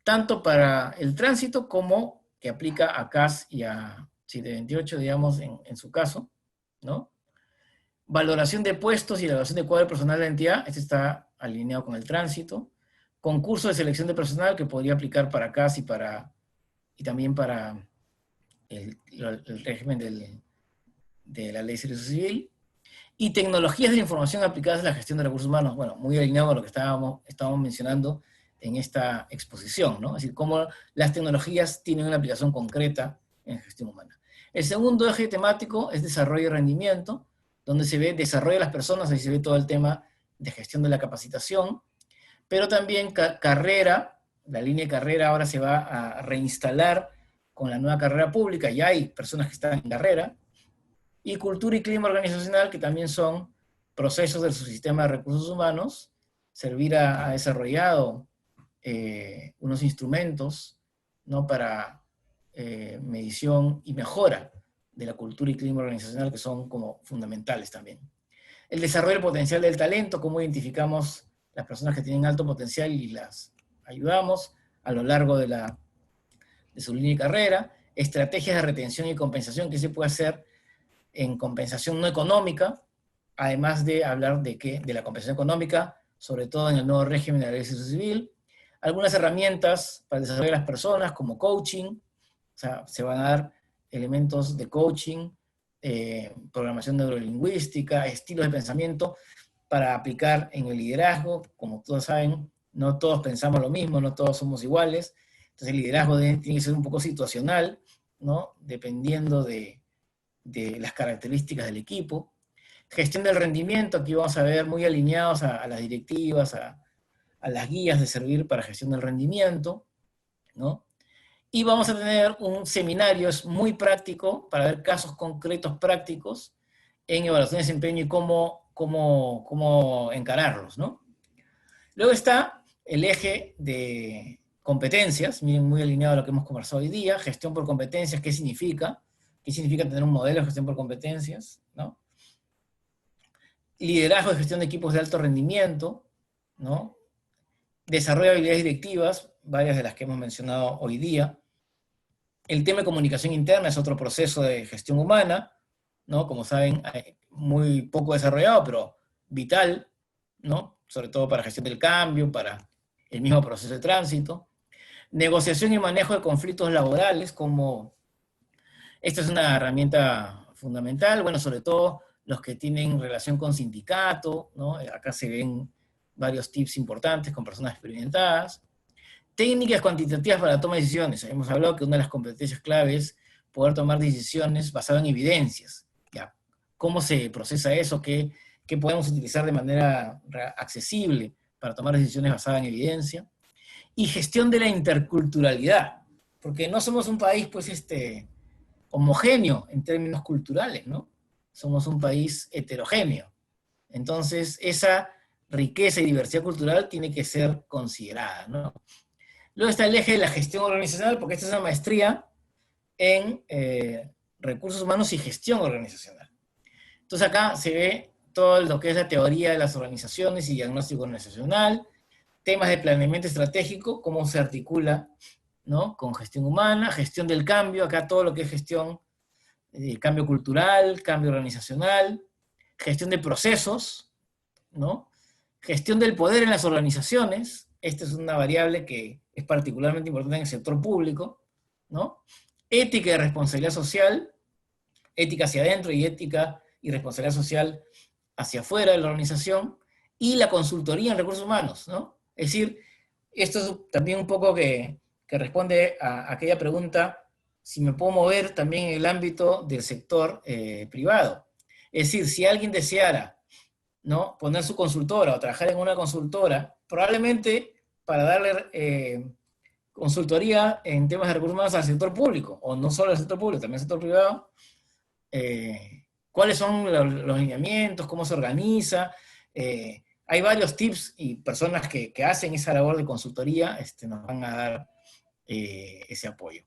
tanto para el tránsito como que aplica a CAS y a 728, digamos, en su caso, ¿no? Valoración de puestos y elaboración de cuadro personal de la entidad, este está alineado con el tránsito. Concurso de selección de personal, que podría aplicar para CAS y también para el régimen de la Ley de Servicio Civil. Y tecnologías de la información aplicadas a la gestión de recursos humanos, bueno, muy alineado con lo que estábamos mencionando en esta exposición, ¿no? Es decir, cómo las tecnologías tienen una aplicación concreta en gestión humana. El segundo eje temático es desarrollo y rendimiento, donde se ve desarrollo de las personas, ahí se ve todo el tema de gestión de la capacitación, pero también carrera, la línea de carrera ahora se va a reinstalar con la nueva carrera pública, ya hay personas que están en carrera, y cultura y clima organizacional, que también son procesos del subsistema de recursos humanos. Servir ha desarrollado unos instrumentos, ¿no?, para medición y mejora de la cultura y clima organizacional, que son como fundamentales también. El desarrollo potencial del talento, cómo identificamos las personas que tienen alto potencial y las ayudamos a lo largo de su línea de carrera. Estrategias de retención y compensación, que se puede hacer en compensación no económica, además de hablar de la compensación económica, sobre todo en el nuevo régimen de la Ley de Servicio Civil. Algunas herramientas para el desarrollo de las personas, como coaching, o sea, se van a dar elementos de coaching, programación neurolingüística, estilos de pensamiento para aplicar en el liderazgo. Como todos saben, no todos pensamos lo mismo, no todos somos iguales, entonces el liderazgo tiene que ser un poco situacional, ¿no?, dependiendo de las características del equipo. Gestión del rendimiento, aquí vamos a ver muy alineados a las directivas, a las guías de servir para gestión del rendimiento, ¿no? Y vamos a tener un seminario muy práctico para ver casos concretos prácticos en evaluación de desempeño y cómo encararlos, ¿no? Luego está el eje de competencias, miren, muy alineado a lo que hemos conversado hoy día, gestión por competencias, ¿qué significa? ¿Qué significa tener un modelo de gestión por competencias? ¿No? Liderazgo de gestión de equipos de alto rendimiento, ¿no? Desarrollo de habilidades directivas, varias de las que hemos mencionado hoy día. El tema de comunicación interna es otro proceso de gestión humana, ¿no? Como saben, muy poco desarrollado, pero vital, ¿no? Sobre todo para gestión del cambio, para el mismo proceso de tránsito. Negociación y manejo de conflictos laborales, como esta es una herramienta fundamental, bueno, sobre todo los que tienen relación con sindicato, ¿no? Acá se ven varios tips importantes con personas experimentadas. Técnicas cuantitativas para la toma de decisiones. Hemos hablado que una de las competencias claves es poder tomar decisiones basadas en evidencias. ¿Ya? ¿Cómo se procesa eso? ¿Qué podemos utilizar de manera accesible para tomar decisiones basadas en evidencia? Y gestión de la interculturalidad, porque no somos un país, pues, homogéneo en términos culturales, ¿no? Somos un país heterogéneo. Entonces, esa riqueza y diversidad cultural tiene que ser considerada, ¿no? Luego está el eje de la gestión organizacional, porque esta es una maestría en recursos humanos y gestión organizacional. Entonces acá se ve todo lo que es la teoría de las organizaciones y diagnóstico organizacional, temas de planeamiento estratégico, cómo se articula, ¿no? Con gestión humana, gestión del cambio, acá todo lo que es gestión, cambio cultural, cambio organizacional, gestión de procesos, ¿no? Gestión del poder en las organizaciones, esta es una variable que es particularmente importante en el sector público, ¿no? Ética y responsabilidad social, ética hacia adentro y ética y responsabilidad social hacia afuera de la organización, y la consultoría en recursos humanos, ¿no? Es decir, esto es también un poco que responde a aquella pregunta, si me puedo mover también en el ámbito del sector privado. Es decir, si alguien deseara, ¿no?, poner su consultora o trabajar en una consultora, probablemente para darle consultoría en temas de recursos humanos al sector público, o no solo al sector público, también al sector privado, cuáles son los lineamientos, cómo se organiza. Hay varios tips y personas que hacen esa labor de consultoría nos van a dar ese apoyo.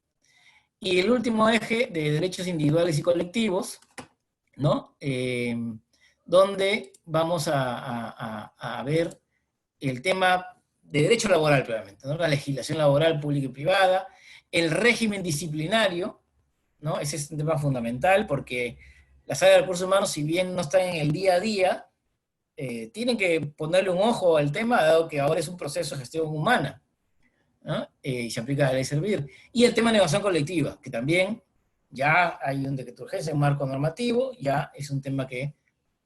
Y el último eje de derechos individuales y colectivos, ¿no? Donde vamos a ver el tema de derecho laboral, claramente, ¿no? La legislación laboral pública y privada, el régimen disciplinario, ¿no? Ese es un tema fundamental porque las áreas de recursos humanos, si bien no están en el día a día, tienen que ponerle un ojo al tema, dado que ahora es un proceso de gestión humana, ¿no? Y se aplica a la ley servir. Y el tema de negociación colectiva, que también ya hay un decreto de urgencia, un marco normativo, ya es un tema que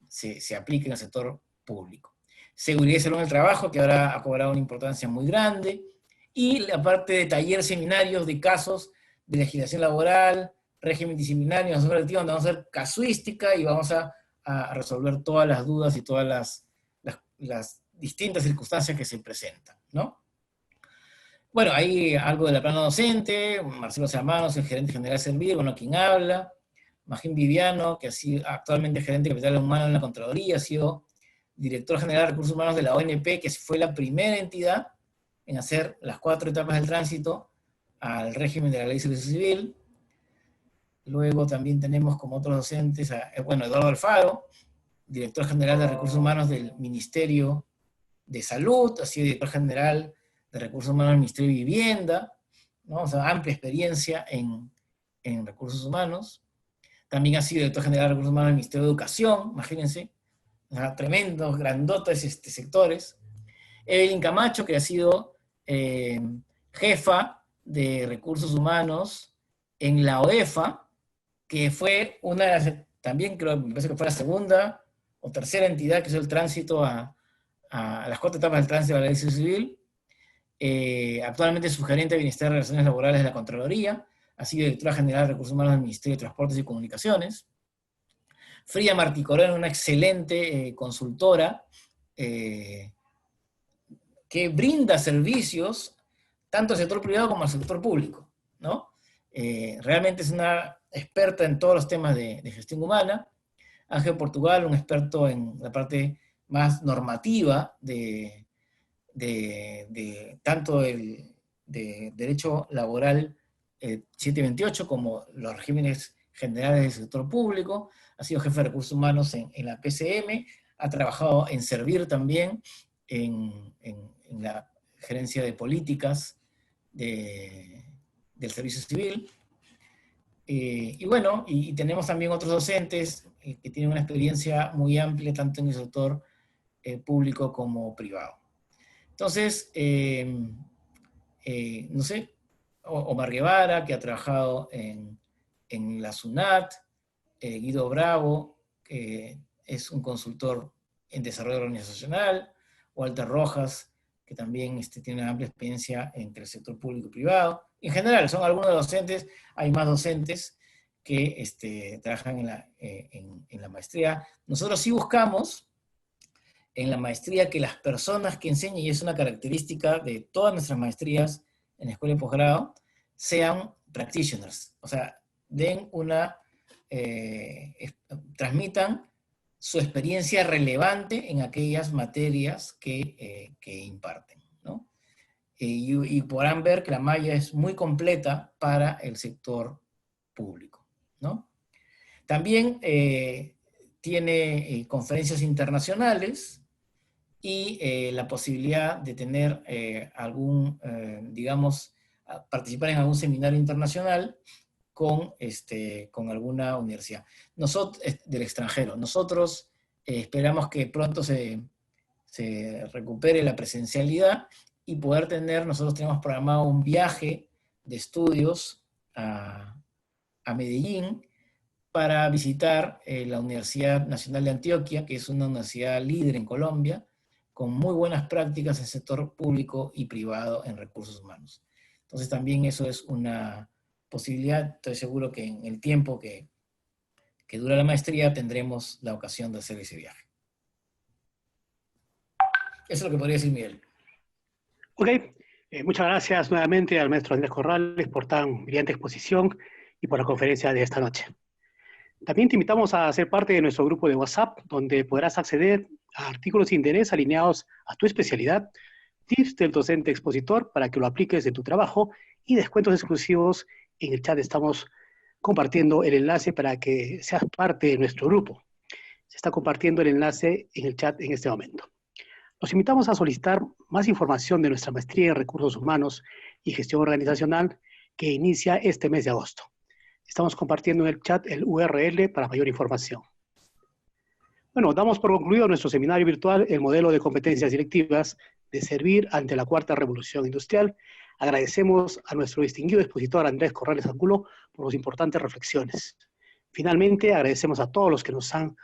se aplica en el sector público. Seguridad y salud en el trabajo, que ahora ha cobrado una importancia muy grande, y la parte de talleres, seminarios de casos de legislación laboral, régimen disciplinario, negociación colectiva, donde vamos a hacer casuística y vamos a resolver todas las dudas y todas las distintas circunstancias que se presentan, ¿no? Bueno, hay algo de la plana docente, Marcelo Samanos, el gerente general de Servir, bueno, quien habla, Magín Viviano, que ha sido actualmente gerente de capital humano en la Contraloría, ha sido director general de recursos humanos de la ONP, que fue la primera entidad en hacer las 4 etapas del tránsito al régimen de la ley de servicio civil. Luego también tenemos como otros docentes, Eduardo Alfaro, director general de recursos humanos del Ministerio de Salud, ha sido director general de recursos humanos del Ministerio de Vivienda, ¿no? O sea, amplia experiencia en recursos humanos. También ha sido director general de recursos humanos del Ministerio de Educación, imagínense, o sea, tremendos, grandotes sectores. Evelyn Camacho, que ha sido jefa de recursos humanos en la OEFA, que fue una de las, también creo, me parece que fue la segunda o tercera entidad que hizo el tránsito a las 4 etapas del tránsito a la ley civil. Actualmente es subgerente de Bienestar y Relaciones Laborales de la Contraloría, ha sido directora general de Recursos Humanos del Ministerio de Transportes y Comunicaciones. Frida Marticorena, una excelente consultora que brinda servicios tanto al sector privado como al sector público, ¿no? Realmente es una experta en todos los temas de gestión humana. Ángel Portugal, un experto en la parte más normativa tanto de derecho laboral 728 como los regímenes generales del sector público, ha sido jefe de recursos humanos en la PCM, ha trabajado en Servir también, en la gerencia de políticas del servicio civil. Y bueno, y tenemos también otros docentes que tienen una experiencia muy amplia tanto en el sector público como privado. Entonces, no sé, Omar Guevara, que ha trabajado en la SUNAT, Guido Bravo, que es un consultor en desarrollo organizacional, Walter Rojas, que también tiene una amplia experiencia entre el sector público y privado. En general, son algunos de los docentes, hay más docentes que trabajan en la maestría. Nosotros sí buscamos en la maestría que las personas que enseñen, y es una característica de todas nuestras maestrías en escuela y posgrado, sean practitioners, o sea, transmitan su experiencia relevante en aquellas materias que imparten, ¿no? Y podrán ver que la malla es muy completa para el sector público, ¿no? También tiene conferencias internacionales y la posibilidad de tener digamos, participar en algún seminario internacional con alguna universidad del extranjero. Nosotros esperamos que pronto se recupere la presencialidad y poder nosotros tenemos programado un viaje de estudios a Medellín para visitar la Universidad Nacional de Antioquia, que es una universidad líder en Colombia, con muy buenas prácticas en el sector público y privado en recursos humanos. Entonces también eso es una posibilidad. Estoy seguro que en el tiempo que dura la maestría tendremos la ocasión de hacer ese viaje. Eso es lo que podría decir Miguel. Ok, muchas gracias nuevamente al maestro Andrés Corrales por tan brillante exposición y por la conferencia de esta noche. También te invitamos a ser parte de nuestro grupo de WhatsApp, donde podrás acceder a artículos de interés alineados a tu especialidad, tips del docente expositor para que lo apliques en tu trabajo y descuentos exclusivos. En el chat estamos compartiendo el enlace para que seas parte de nuestro grupo. Se está compartiendo el enlace en el chat en este momento. Los invitamos a solicitar más información de nuestra maestría en recursos humanos y gestión organizacional que inicia este mes de agosto. Estamos compartiendo en el chat el URL para mayor información. Bueno, damos por concluido nuestro seminario virtual, el modelo de competencias directivas de servir ante la cuarta revolución industrial. Agradecemos a nuestro distinguido expositor Andrés Corrales Angulo por sus importantes reflexiones. Finalmente, agradecemos a todos los que nos han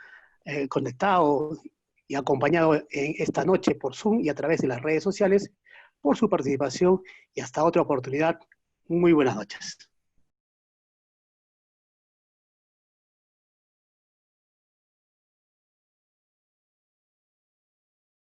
conectado y acompañado en esta noche por Zoom y a través de las redes sociales por su participación y hasta otra oportunidad. Muy buenas noches.